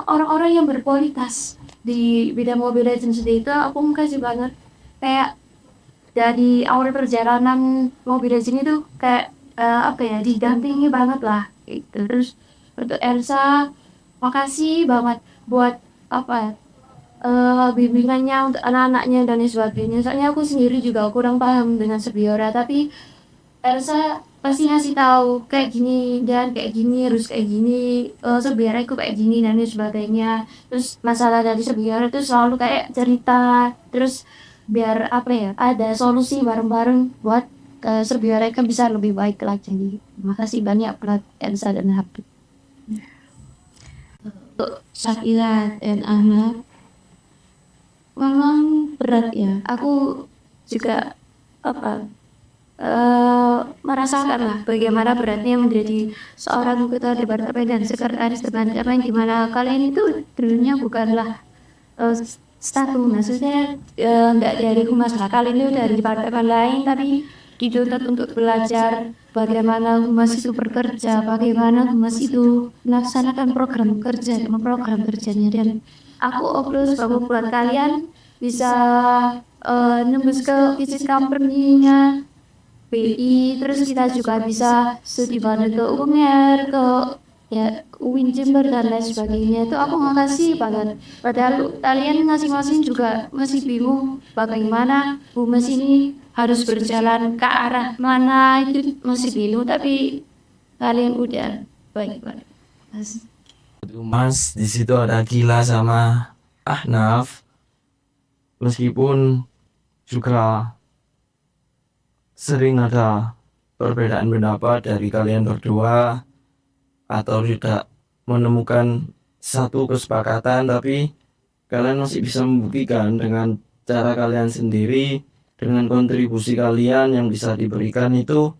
orang-orang yang berkualitas di bidang Mobile Legends itu. Aku makasih banget, kayak dari awal perjalanan mobil di sini tuh kayak apa ya, didampingi banget lah gitu. Terus untuk Elsa, makasih banget buat apa bimbingannya untuk anak-anaknya dan lain sebagainya. Soalnya aku sendiri juga kurang paham dengan Sebiora, tapi Elsa pasti ngasih tahu kayak gini dan kayak gini, harus kayak gini, Sebiora itu kayak gini dan lain sebagainya. Terus masalah dari Sebiora itu selalu kayak cerita, terus biar apa ya, ada solusi bareng-bareng buat Sebiora kan bisa lebih baik lagi. Makasih banyak buat Elsa dan Habib. Untuk Syakira dan Ahmad, memang berat ya. Aku juga apa merasakan lah bagaimana beratnya menjadi seorang ketua departemen dan sekretaris departemen, di mana kalian itu dulunya bukanlah staf, maksudnya nggak dari humas lah, kalian itu dari departemen lain tapi dituntut untuk belajar bagaimana humas itu bekerja, bagaimana humas itu melaksanakan program kerjanya, dan aku optimis bahwa buat kalian bisa nembus ke visit company-nya BI, terus kita juga bisa studi bareng ke UNER, ke ya UIN Jember dan lain sebagainya. Itu aku makasih banget. Padahal kalian masing-masing juga masih bingung bagaimana humas ini harus berjalan ke arah mana, itu masih bingung, tapi kalian udah baik banget. Mas, di situ ada Gila sama Ahnaf. Meskipun juga sering ada perbedaan pendapat dari kalian berdua atau tidak menemukan satu kesepakatan, tapi kalian masih bisa membuktikan dengan cara kalian sendiri, dengan kontribusi kalian yang bisa diberikan itu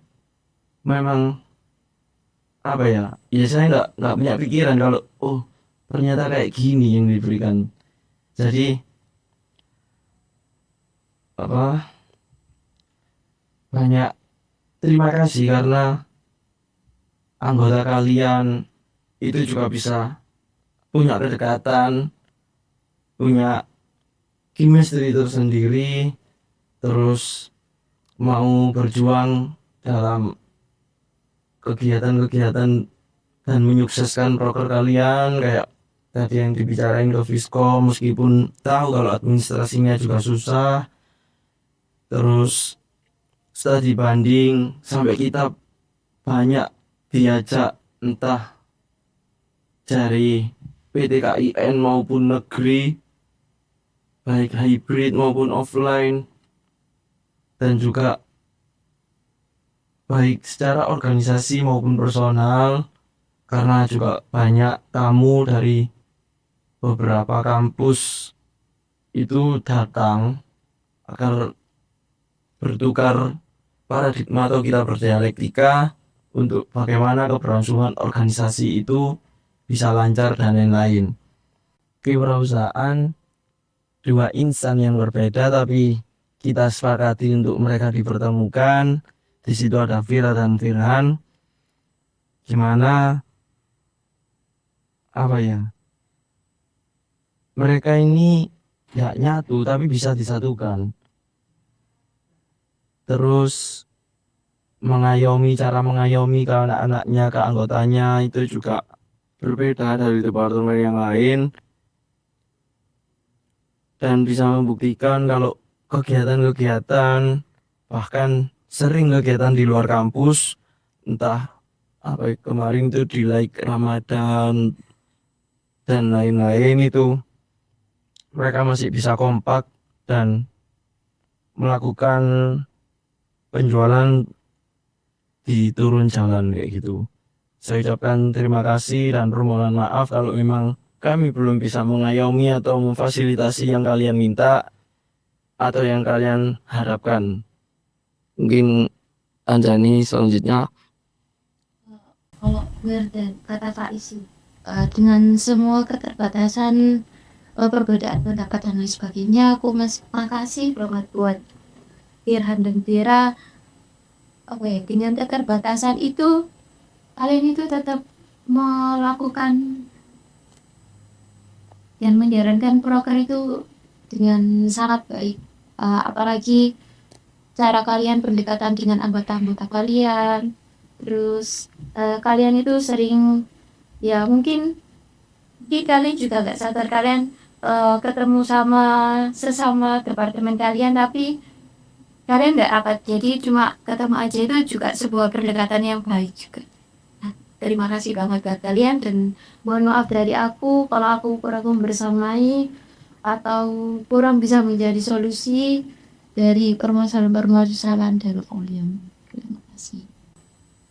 memang apa ya, saya nggak punya pikiran kalau oh ternyata kayak gini yang diberikan. Jadi apa, banyak terima kasih karena anggota kalian itu juga bisa punya kedekatan, punya chemistry tersendiri, terus mau berjuang dalam kegiatan-kegiatan dan menyukseskan proker kalian, kayak tadi yang dibicarain ke Viskom, meskipun tahu kalau administrasinya juga susah. Terus setelah dibanding sampai kita banyak diajak entah dari PTKIN maupun negeri, baik hybrid maupun offline, dan juga baik secara organisasi maupun personal, karena juga banyak tamu dari beberapa kampus itu datang agar bertukar paradigma atau kita berdialektika untuk bagaimana keberlangsungan organisasi itu bisa lancar dan lain-lain. Kewirausahaan dua insan yang berbeda tapi kita sepakati untuk mereka dipertemukan. Di situ ada Vira dan Firhan, gimana apa ya, mereka ini ya nyatu tapi bisa disatukan. Terus cara mengayomi ke anak-anaknya, ke anggotanya itu juga berbeda dari departemen yang lain, dan bisa membuktikan kalau kegiatan-kegiatan, bahkan sering kegiatan di luar kampus, entah apa kemarin itu di like Ramadan dan lain-lain, itu mereka masih bisa kompak dan melakukan penjualan di turun jalan kayak gitu. Saya ucapkan terima kasih dan permohonan maaf kalau memang kami belum bisa mengayomi atau memfasilitasi yang kalian minta atau yang kalian harapkan. Mungkin Anjani selanjutnya. Kalau dan kata Kak Isi, dengan semua keterbatasan, perbedaan pendapat dan lain sebagainya, aku makasih banget buat Firhan dan Vira. Dengan keterbatasan itu kalian itu tetap melakukan dan menjalankan proker itu dengan sangat baik. Apalagi cara kalian pendekatan dengan anggota-anggota kalian. Terus kalian itu sering ya mungkin kalian juga nggak sadar kalian ketemu sama sesama departemen kalian tapi kalian nggak rapat, jadi cuma ketemu aja, itu juga sebuah pendekatan yang baik juga. Nah, terima kasih banget buat kalian dan mohon maaf dari aku kalau aku kurang membersamai atau kurang bisa menjadi solusi dari permasalahan-permasalahan dari kalian. Terima kasih.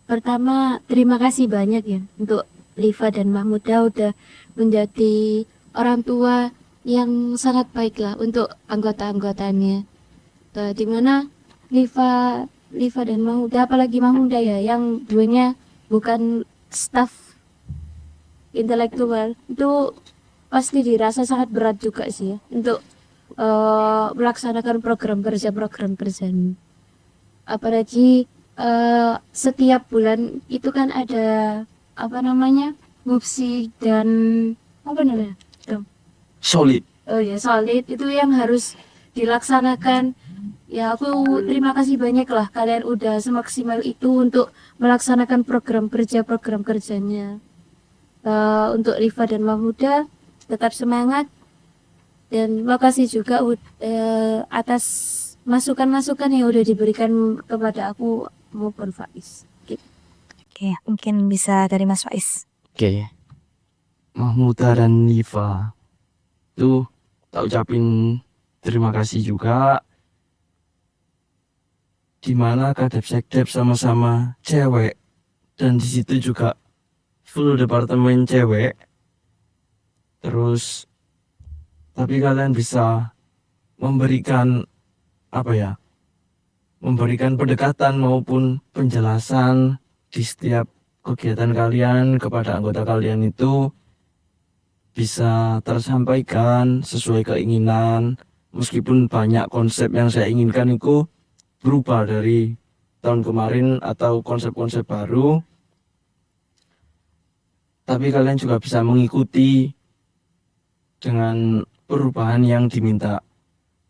Pertama, terima kasih banyak ya untuk Liva dan Mahmuda udah menjadi orang tua yang sangat baik lah untuk anggota-anggotanya. Dimana Liva dan Mahmuda, apalagi Mahmuda ya, yang duanya bukan staf intelektual, itu pasti dirasa sangat berat juga sih ya untuk melaksanakan program kerjanya. Apalagi setiap bulan itu kan ada apa namanya ngupsi dan apa namanya Solid. oh ya solid itu yang harus dilaksanakan. Ya aku terima kasih banyak lah kalian udah semaksimal itu untuk melaksanakan program kerjanya. Untuk Riva dan Mahmuda tetap semangat dan makasih juga atas masukan-masukan yang udah diberikan kepada aku maupun Faiz. Gitu. Oke, mungkin bisa dari Mas Faiz. Oke. Mahmuda dan Nifa tuh tak ucapin terima kasih juga, dimana kadep sekdep sama-sama cewek dan di situ juga full departemen cewek. Terus tapi kalian bisa memberikan memberikan pendekatan maupun penjelasan di setiap kegiatan kalian kepada anggota kalian itu bisa tersampaikan sesuai keinginan, meskipun banyak konsep yang saya inginkan itu berubah dari tahun kemarin atau konsep-konsep baru, tapi kalian juga bisa mengikuti dengan perubahan yang diminta.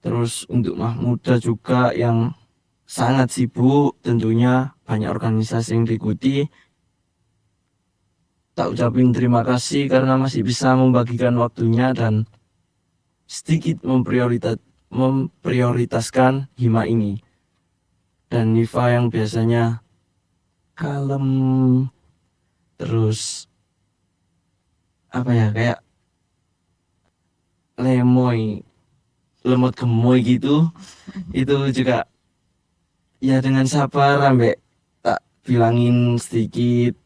Terus untuk Mahmuda juga yang sangat sibuk, tentunya banyak organisasi yang diikuti, tak ucapin terima kasih karena masih bisa membagikan waktunya dan sedikit memprioritaskan hima ini. Dan Niva yang biasanya kalem, terus kayak lemot gemoy gitu, itu juga ya dengan sabar ambek tak bilangin sedikit,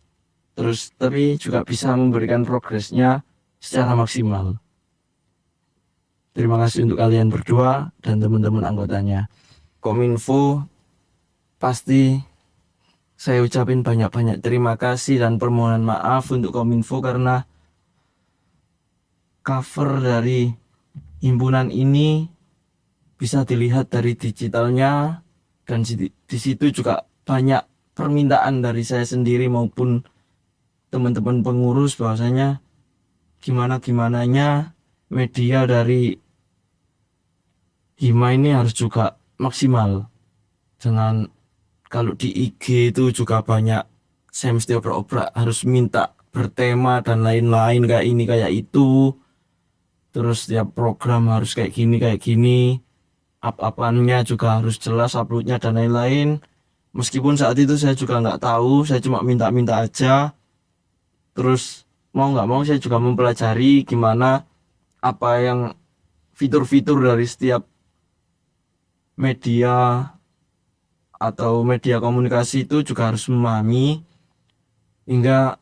terus tapi juga bisa memberikan progresnya secara maksimal. Terima kasih untuk kalian berdua dan teman-teman anggotanya. Kominfo pasti saya ucapin banyak-banyak terima kasih dan permohonan maaf untuk Kominfo karena cover dari himpunan ini bisa dilihat dari digitalnya, dan di situ juga banyak permintaan dari saya sendiri maupun teman-teman pengurus bahwasanya gimananya media dari hima ini harus juga maksimal. Dengan kalau di IG itu juga banyak, saya mesti obrak-obrak harus minta bertema dan lain-lain, kayak ini kayak itu, terus setiap program harus kayak gini, up-upannya juga harus jelas, uploadnya dan lain-lain. Meskipun saat itu saya juga nggak tahu, saya cuma minta-minta aja. Terus mau nggak mau saya juga mempelajari gimana apa yang fitur-fitur dari setiap media atau media komunikasi itu juga harus memahami, hingga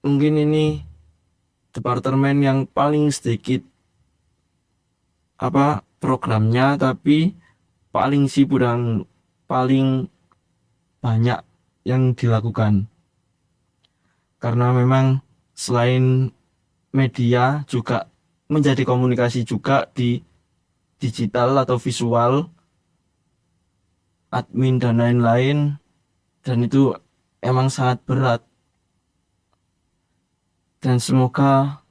mungkin ini departemen yang paling sedikit programnya tapi paling sibuk dan paling banyak yang dilakukan, karena memang selain media juga menjadi komunikasi juga di digital atau visual, admin dan lain-lain, dan itu emang sangat berat. Dan semoga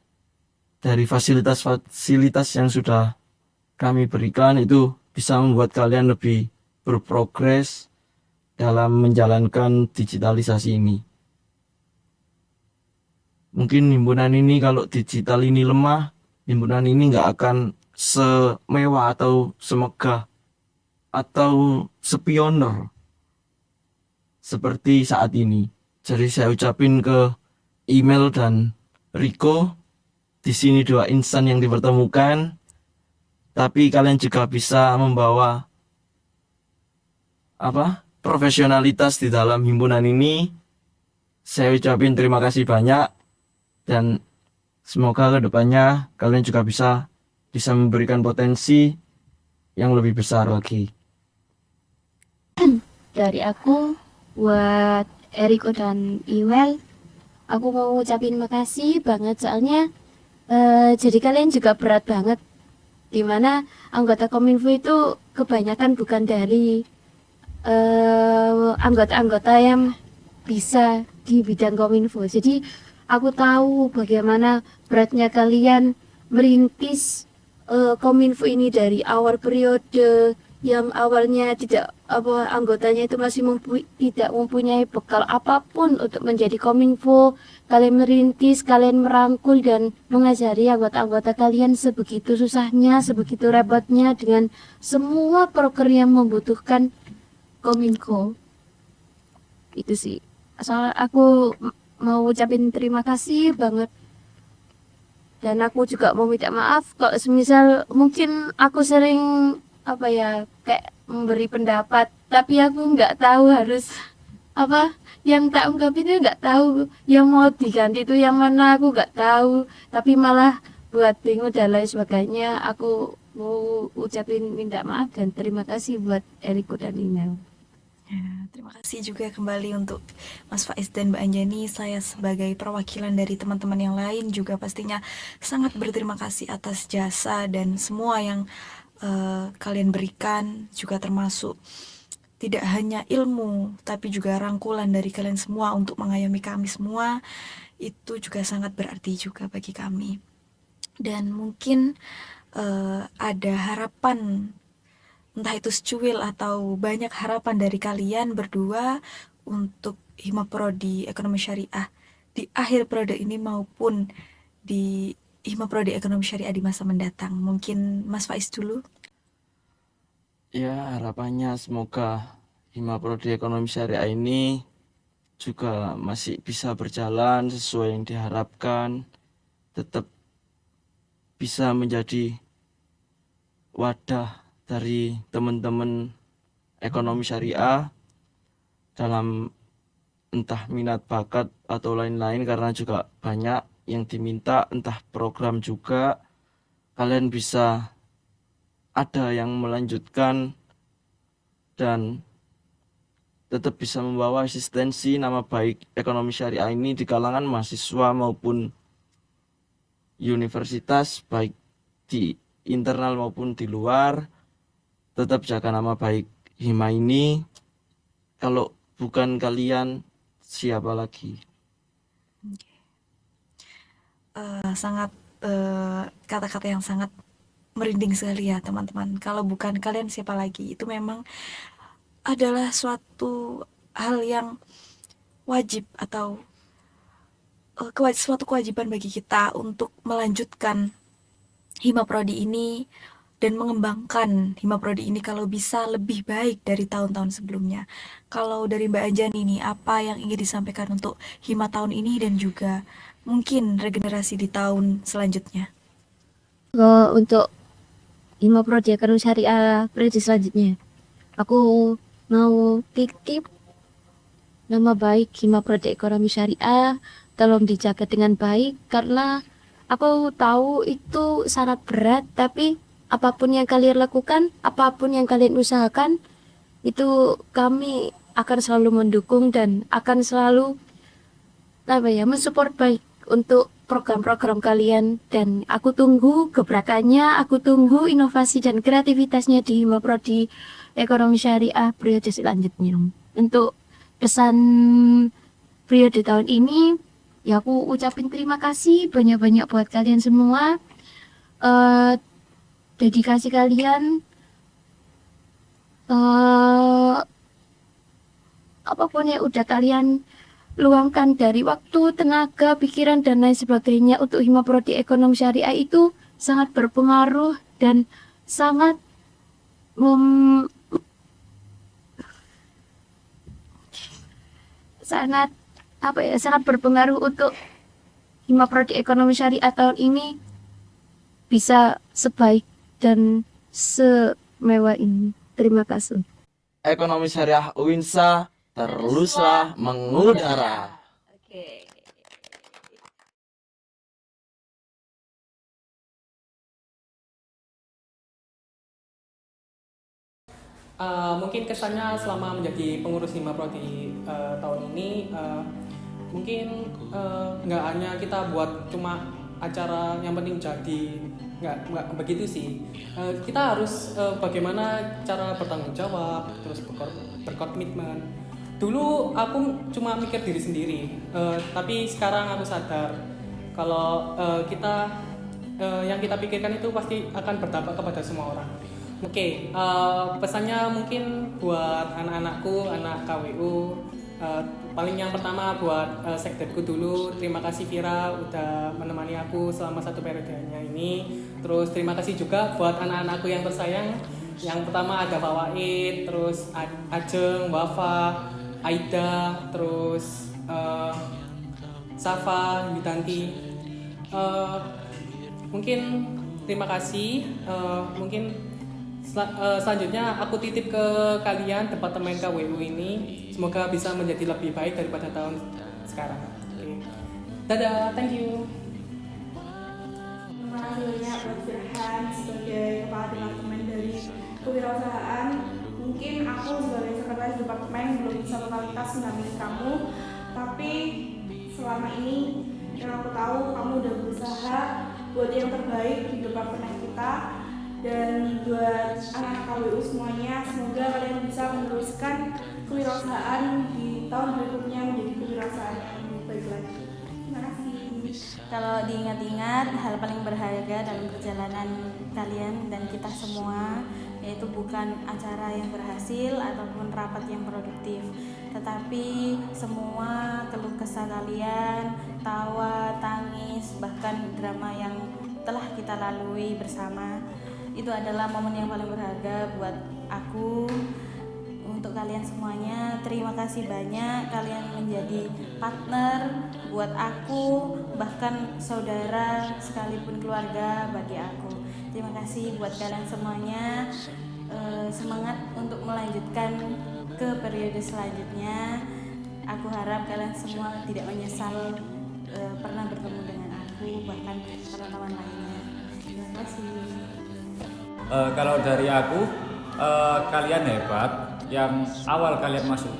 dari fasilitas-fasilitas yang sudah kami berikan itu bisa membuat kalian lebih berprogres dalam menjalankan digitalisasi ini. Mungkin himpunan ini kalau digital ini lemah, himpunan ini nggak akan semewah atau semegah atau sepioner seperti saat ini. Jadi saya ucapin ke email dan Riko, di sini 2 insan yang dipertemukan, tapi kalian juga bisa membawa profesionalitas di dalam himpunan ini. Saya ucapin terima kasih banyak dan semoga kedepannya kalian juga bisa memberikan potensi yang lebih besar lagi. Dari aku buat Eriko dan Iwel, aku mau ucapin makasih banget soalnya jadi kalian juga berat banget, dimana anggota Kominfo itu kebanyakan bukan dari anggota-anggota yang bisa di bidang Kominfo. Jadi aku tahu bagaimana beratnya kalian merintis Kominfo ini dari awal periode yang awalnya anggotanya itu masih tidak mempunyai bekal apapun untuk menjadi Kominfo. Kalian merintis, kalian merangkul dan mengajari anggota-anggota kalian sebegitu susahnya, sebegitu repotnya dengan semua program yang membutuhkan Kominfo. Itu sih. Soalnya aku mau ucapin terima kasih banget. Dan aku juga mau minta maaf kalau semisal mungkin aku sering kayak memberi pendapat, tapi aku nggak tahu harus yang tak ungkapin itu nggak tahu, yang mau diganti itu yang mana aku nggak tahu, tapi malah buat bingung dan lain sebagainya. Aku mau ucapin minta maaf dan terima kasih buat Eriko dan Inel. Ya, terima kasih juga kembali untuk Mas Faiz dan Mbak Anjani. Saya sebagai perwakilan dari teman-teman yang lain juga pastinya sangat berterima kasih atas jasa dan semua yang kalian berikan, juga termasuk tidak hanya ilmu tapi juga rangkulan dari kalian semua untuk mengayomi kami semua. Itu juga sangat berarti juga bagi kami. Dan mungkin ada harapan, entah itu secuil atau banyak harapan dari kalian berdua untuk Himapro di Ekonomi Syariah di akhir periode ini maupun di Himapro di Ekonomi Syariah di masa mendatang. Mungkin Mas Faiz dulu. Ya, harapannya semoga Himapro di Ekonomi Syariah ini juga masih bisa berjalan sesuai yang diharapkan, tetap bisa menjadi wadah dari teman-teman ekonomi syariah dalam entah minat bakat atau lain-lain, karena juga banyak yang diminta, entah program juga kalian bisa ada yang melanjutkan dan tetap bisa membawa eksistensi nama baik ekonomi syariah ini di kalangan mahasiswa maupun universitas, baik di internal maupun di luar. Tetap jaga nama baik Hima ini. Kalau bukan kalian, siapa lagi? Sangat kata-kata yang sangat merinding sekali ya teman-teman. Kalau bukan kalian, siapa lagi? Itu memang adalah suatu hal yang wajib atau suatu kewajiban bagi kita untuk melanjutkan Himaprodi ini dan mengembangkan Himaprodi ini kalau bisa lebih baik dari tahun-tahun sebelumnya. Kalau dari Mbak Anjani ini, apa yang ingin disampaikan untuk Hima tahun ini dan juga mungkin regenerasi di tahun selanjutnya? Kalau untuk Himapro di Ekonomi Syariah periode selanjutnya, aku mau titip nama baik Himapro di Ekonomi Syariah, tolong dijaga dengan baik, karena aku tahu itu sangat berat, tapi apapun yang kalian lakukan, apapun yang kalian usahakan, itu kami akan selalu mendukung dan akan selalu mensupport baik untuk program-program kalian. Dan aku tunggu gebrakannya, aku tunggu inovasi dan kreativitasnya di Himapro di Ekonomi Syariah periode selanjutnya. Untuk pesan periode tahun ini, ya aku ucapin terima kasih banyak-banyak buat kalian semua. Dedikasi kalian eh apapun yang udah kalian luangkan dari waktu, tenaga, pikiran dan lain sebagainya untuk Hima Prodi Ekonomi Syariah itu sangat berpengaruh dan sangat sangat sangat berpengaruh untuk Hima Prodi Ekonomi Syariah tahun ini bisa sebaik dan semewah ini. Terima kasih. Ekonomi Syariah UINSA teruslah mengudara. Mungkin kesannya selama menjadi pengurus Hima Prodi tahun ini mungkin nggak hanya kita buat cuma acara yang penting jadi, nggak begitu sih. Kita harus bagaimana cara bertanggung jawab, terus berkomitmen. Dulu aku cuma mikir diri sendiri, tapi sekarang aku sadar kalau kita yang kita pikirkan itu pasti akan berdampak kepada semua orang. Oke, pesannya mungkin buat anak-anakku, anak KWU. Paling yang pertama buat sekdetku dulu. Terima kasih Vira udah menemani aku selama 1 periodenya ini. Terus terima kasih juga buat anak-anakku yang tersayang. Yang pertama ada Fawaid, terus Ajeng, Wafa, Aida, terus Safa, Witanti. Mungkin terima kasih. Mungkin selanjutnya aku titip ke kalian Departemen KWU ini, semoga bisa menjadi lebih baik daripada tahun sekarang. Oke. Dadah, thank you. Terima kasih banyak Prof. Firhan sebagai kepala departemen dari kewirausahaan. Mungkin aku sebagai sekretaris departemen belum bisa totalitas mendampingi kamu, tapi selama ini yang aku tahu kamu udah berusaha buat yang terbaik di departemen kita. Dan buat anak KWU semuanya, semoga kalian bisa meneruskan kewirausahaan di tahun berikutnya menjadi kewirausahaan yang lebih baik lagi. Terima kasih. Kalau diingat-ingat, hal paling berharga dalam perjalanan kalian dan kita semua yaitu bukan acara yang berhasil ataupun rapat yang produktif, tetapi semua keluh kesah kalian, tawa, tangis, bahkan drama yang telah kita lalui bersama. Itu adalah momen yang paling berharga buat aku. Untuk kalian semuanya, terima kasih banyak. Kalian menjadi partner buat aku, bahkan saudara sekalipun keluarga bagi aku. Terima kasih buat kalian semuanya. Semangat untuk melanjutkan ke periode selanjutnya. Aku harap kalian semua tidak menyesal pernah bertemu dengan aku, bahkan teman-teman lainnya. Terima kasih. Kalau dari aku, kalian hebat. Yang awal kalian masuk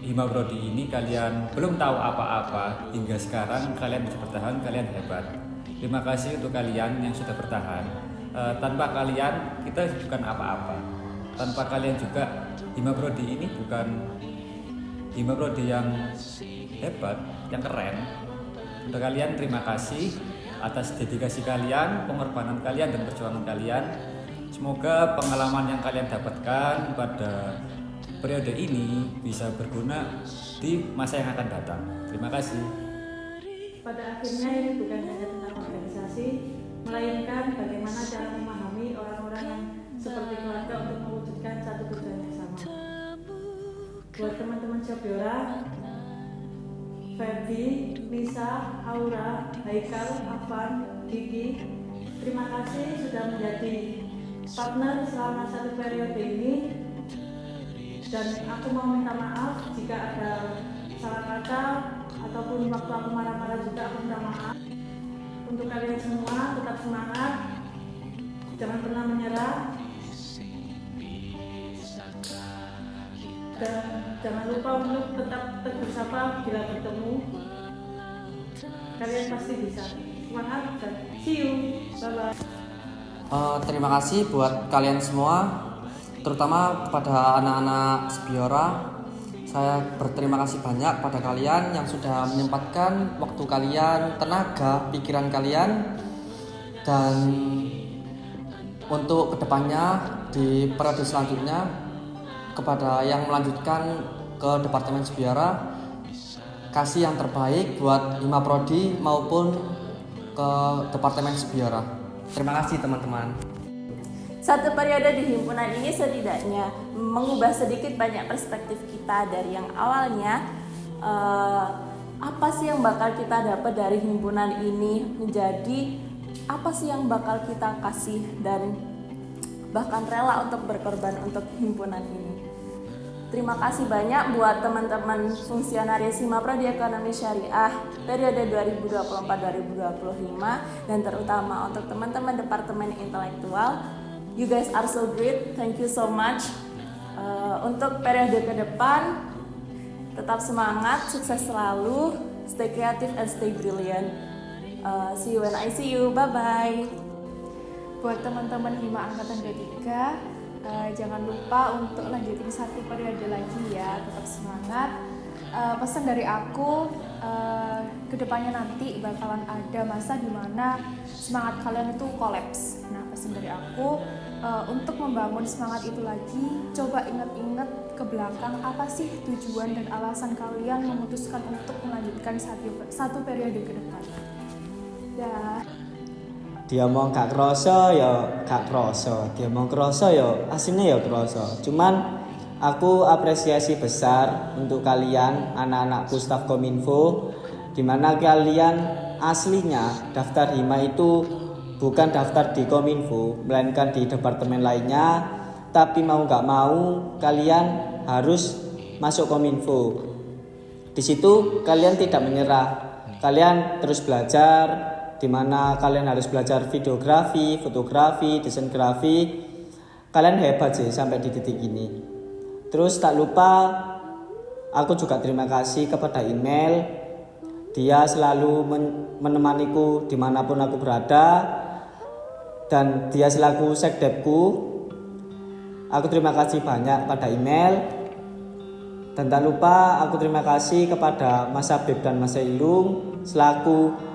Hima Prodi ini kalian belum tahu apa-apa, hingga sekarang kalian bisa bertahan, kalian hebat. Terima kasih untuk kalian yang sudah bertahan. Tanpa kalian kita bukan apa-apa. Tanpa kalian juga Hima Prodi ini bukan Hima Prodi yang hebat, yang keren. Untuk kalian terima kasih atas dedikasi kalian, pengorbanan kalian dan perjuangan kalian. Semoga pengalaman yang kalian dapatkan pada periode ini bisa berguna di masa yang akan datang. Terima kasih. Pada akhirnya ini bukan hanya tentang organisasi, melainkan bagaimana cara memahami orang-orang yang seperti keluarga untuk mewujudkan satu tujuan yang sama. Buat teman-teman Syabiora, Ferdi, Nisa, Aura, Haikal, Afan, Gigi, terima kasih sudah menjadi partner selama 1 periode ini, dan aku mau minta maaf jika ada salah kata ataupun waktu aku marah-marah juga aku minta maaf. Untuk kalian semua tetap semangat, jangan pernah menyerah, dan jangan lupa untuk tetap tegur sapa bila bertemu. Kalian pasti bisa. Semangat dan see you, bye bye. Terima kasih buat kalian semua, terutama kepada anak-anak Sbiora. Saya berterima kasih banyak pada kalian yang sudah menyempatkan waktu kalian, tenaga, pikiran kalian. Dan untuk kedepannya di periode selanjutnya, kepada yang melanjutkan ke Departemen Sebiara, kasih yang terbaik buat Hima Prodi maupun ke Departemen Sebiara. Terima kasih teman-teman. Satu periode di himpunan ini setidaknya mengubah sedikit banyak perspektif kita dari yang awalnya apa sih yang bakal kita dapat dari himpunan ini menjadi apa sih yang bakal kita kasih dan bahkan rela untuk berkorban untuk himpunan ini. Terima kasih banyak buat teman-teman fungsionaris Hima Prodi Ekonomi Syariah periode 2024-2025 dan terutama untuk teman-teman Departemen Intelektual. You guys are so great, thank you so much. Untuk periode ke depan, tetap semangat, sukses selalu, stay creative and stay brilliant. See you when I see you, bye-bye. Buat teman-teman Hima Angkatan 23, jangan lupa untuk lanjutin satu periode lagi ya, tetap semangat. Pesan dari aku, kedepannya nanti bakalan ada masa dimana semangat kalian itu kolaps. Nah, pesan dari aku, untuk membangun semangat itu lagi, coba ingat-ingat ke belakang apa sih tujuan dan alasan kalian memutuskan untuk melanjutkan satu periode ke depan. Dah. Dia mau gak kroso ya gak kroso, dia mau kroso ya aslinya ya kroso. Cuman aku apresiasi besar untuk kalian anak-anakku staf Kominfo, dimana kalian aslinya daftar Hima itu bukan daftar di Kominfo, melainkan di departemen lainnya. Tapi mau gak mau kalian harus masuk Kominfo. Di situ kalian tidak menyerah, kalian terus belajar. Di mana kalian harus belajar videografi, fotografi, desain grafik. Kalian hebat sih sampai di titik ini. Terus tak lupa aku juga terima kasih kepada email. Dia selalu menemaniku dimanapun aku berada. Dan dia selaku sekdepku. Aku terima kasih banyak pada email. Dan tak lupa aku terima kasih kepada Mas Habib dan Mas Ilung selaku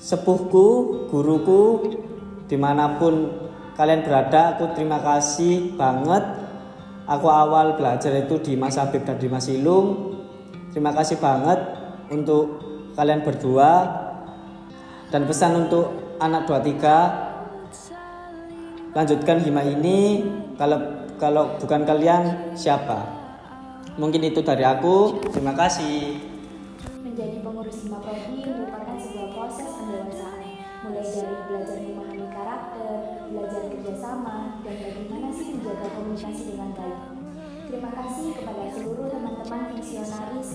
sepuhku, guruku, dimanapun kalian berada. Aku terima kasih banget. Aku awal belajar itu di Mas Habib dan di Mas Ilung. Terima kasih banget untuk kalian berdua. Dan pesan untuk anak 23, lanjutkan Hima ini. Kalau bukan kalian siapa? Mungkin itu dari aku. Terima kasih. Menjadi pengurus Hima Prodi merupakan sebuah proses pendewasaan, mulai dari belajar memahami karakter, belajar kerjasama, dan bagaimana sih menjaga komunikasi dengan baik. Terima kasih kepada seluruh teman-teman fungsionaris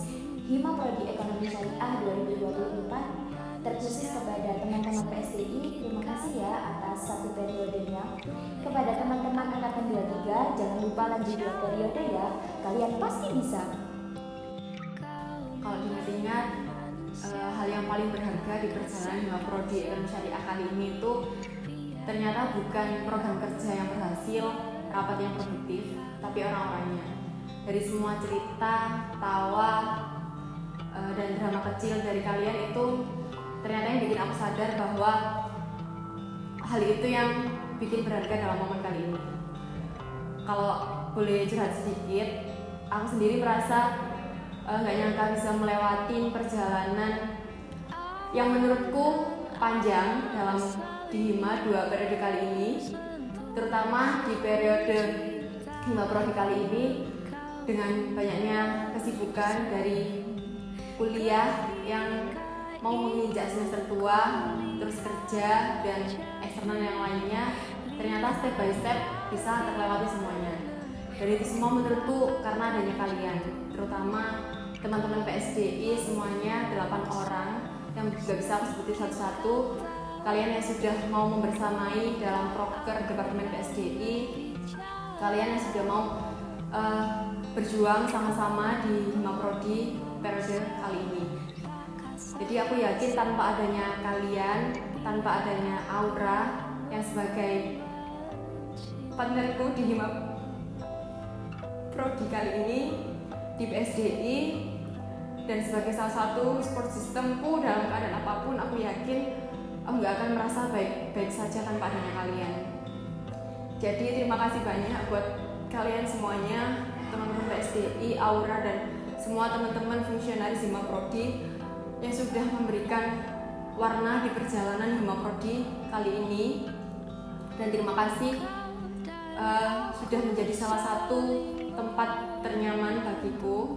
Hima Prodi Ekonomi Syariah 2024, terkhusus kepada teman-teman PSDI, terima kasih ya atas satu periodenya. Kepada teman-teman angkatan 23, jangan lupa lanjut 2 periode ya, kalian pasti bisa. Kalau diingat-ingat, hal yang paling berharga di perjalanan Hima Prodi Ekonomi Syariah kali ini itu ternyata bukan program kerja yang berhasil, rapat yang produktif, tapi orang-orangnya. Dari semua cerita, tawa, dan drama kecil dari kalian itu ternyata yang bikin aku sadar bahwa hal itu yang bikin berharga dalam momen kali ini. Kalau boleh curhat sedikit, aku sendiri merasa nggak nyangka bisa melewati perjalanan yang menurutku panjang dalam di Hima 2 periode kali ini, terutama di periode Hima Prodi kali ini dengan banyaknya kesibukan dari kuliah yang mau menginjak semester tua, terus kerja dan eksternal yang lainnya, ternyata step by step bisa terlewati semuanya. Dan itu semua menurutku karena adanya kalian, terutama teman-teman PSDI semuanya 8 orang yang juga bisa aku sebutin satu-satu. Kalian yang sudah mau membersamai dalam proker Departemen PSDI, kalian yang sudah mau berjuang sama-sama di Hima Prodi periode kali ini. Jadi aku yakin tanpa adanya kalian, tanpa adanya Aura yang sebagai partnerku di Hima Prodi kali ini di PSDI dan sebagai salah satu support systemku dalam keadaan apapun, aku yakin aku nggak akan merasa baik-baik saja tanpa adanya kalian. Jadi terima kasih banyak buat kalian semuanya, teman-teman PSDI, Aura, dan semua teman-teman fungsionaris Hima Prodi yang sudah memberikan warna di perjalanan Hima Prodi kali ini. Dan terima kasih sudah menjadi salah satu tempat ternyaman bagiku.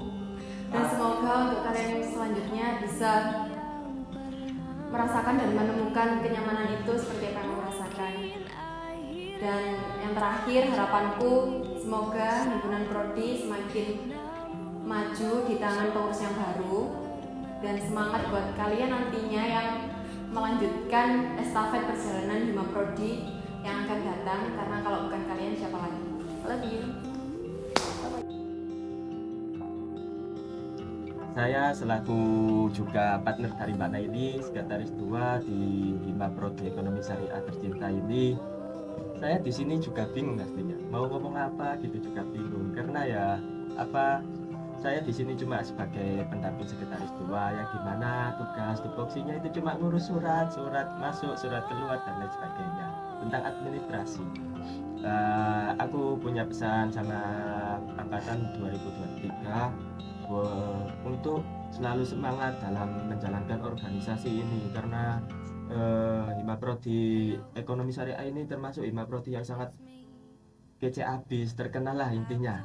Dan semoga untuk kalian yang selanjutnya bisa merasakan dan menemukan kenyamanan itu seperti apa yang aku rasakan. Dan yang terakhir, harapanku semoga himpunan prodi semakin maju di tangan pengurus yang baru, dan semangat buat kalian nantinya yang melanjutkan estafet perjalanan Hima Prodi yang akan datang, karena kalau bukan kalian siapa lagi. Love you. Saya selaku juga partner dari Mbak Naili, sekretaris 2 di Hima Prodi Ekonomi Syariah tercinta ini. Saya di sini juga bingung pastinya. Mau ngomong apa gitu juga bingung, karena ya saya di sini cuma sebagai pendamping sekretaris 2 yang dimana tugas tupoksinya itu cuma ngurus surat masuk, surat keluar dan lain sebagainya tentang administrasi. Aku punya pesan sama angkatan 2023 untuk selalu semangat dalam menjalankan organisasi ini, karena Hima Prodi Ekonomi Syariah ini termasuk Hima Prodi yang sangat kece abis, terkenal lah intinya,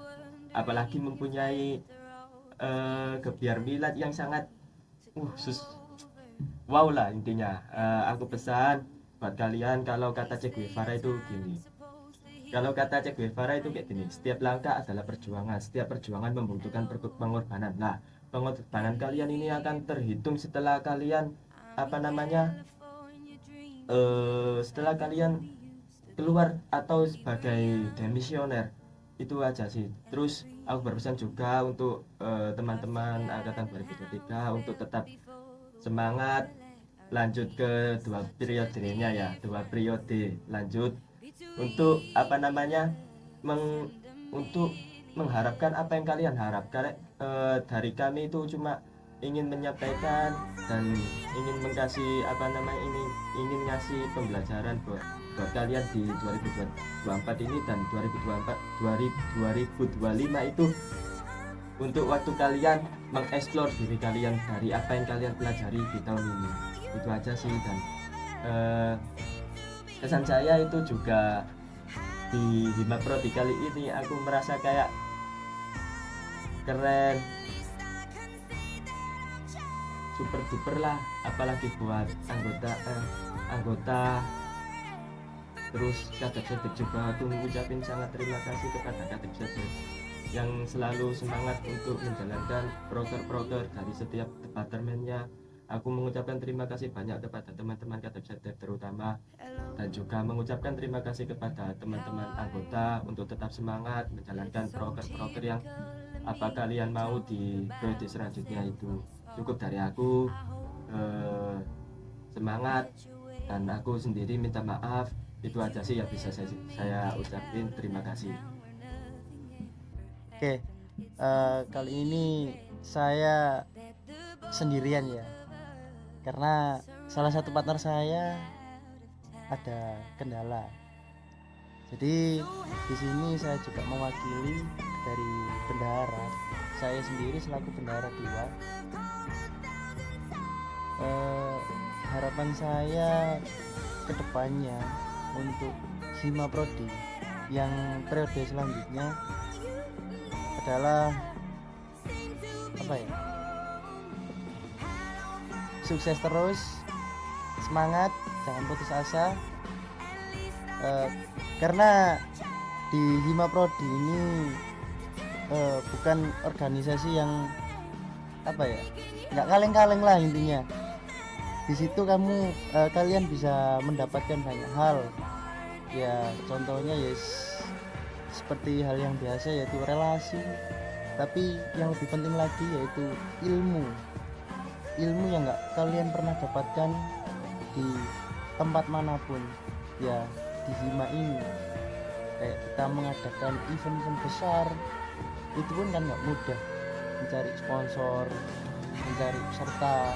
apalagi mempunyai gebiar milad yang sangat wow lah intinya. Aku pesan buat kalian, kalau kata Che Guevara itu gini, kalau kata Che Guevara itu kayak gini, setiap langkah adalah perjuangan, setiap perjuangan membutuhkan pengorbanan. Nah, pengorbanan kalian ini akan terhitung setelah kalian setelah kalian keluar atau sebagai demisioner. Itu aja sih. Terus aku berpesan juga untuk teman-teman angkatan 2023 untuk tetap semangat, lanjut ke 2 periodenya ya, 2 periode lanjut untuk untuk mengharapkan apa yang kalian harapkan. Dari kami itu cuma ingin menyampaikan dan ingin mengasih ingin ngasih pembelajaran buat kalian di 2024 ini dan 2025 itu, untuk waktu kalian mengeksplor diri kalian dari apa yang kalian pelajari di tahun ini. Itu aja sih. Dan kesan saya itu juga di Hima Prodi kali ini aku merasa kayak keren, super duper lah, apalagi buat anggota. Terus Kadep juga aku mengucapkan sangat terima kasih kepada Kadep yang selalu semangat untuk menjalankan proker-proker dari setiap departemennya. Aku mengucapkan terima kasih banyak kepada teman-teman Kadep terutama, dan juga mengucapkan terima kasih kepada teman-teman anggota untuk tetap semangat menjalankan proker-proker yang apa kalian mau di periode selanjutnya. Itu cukup dari aku. Semangat, dan aku sendiri minta maaf. Itu aja sih yang bisa saya ucapin. Terima kasih. Oke, kali ini saya sendirian ya, karena salah satu partner saya ada kendala. Jadi di sini saya juga mewakili dari bendahara. Saya sendiri selaku bendahara 2. Harapan saya ke depannya untuk Hima Prodi yang periode selanjutnya adalah sukses terus, semangat, jangan putus asa. Karena di Hima Prodi ini bukan organisasi yang nggak kaleng-kaleng lah intinya. Di situ kalian bisa mendapatkan banyak hal ya, contohnya seperti hal yang biasa yaitu relasi, tapi yang lebih penting lagi yaitu ilmu yang nggak kalian pernah dapatkan di tempat manapun ya. Di Hima ini kayak kita mengadakan event-event besar, itu pun kan nggak mudah, mencari sponsor, mencari peserta.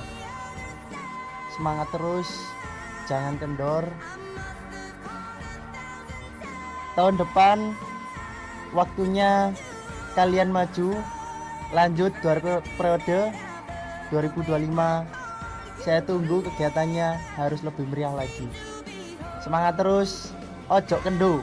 Semangat terus, jangan kendor. Tahun depan waktunya kalian maju lanjut 2 periode 2025. Saya tunggu kegiatannya harus lebih meriah lagi. Semangat terus, ojo kendo.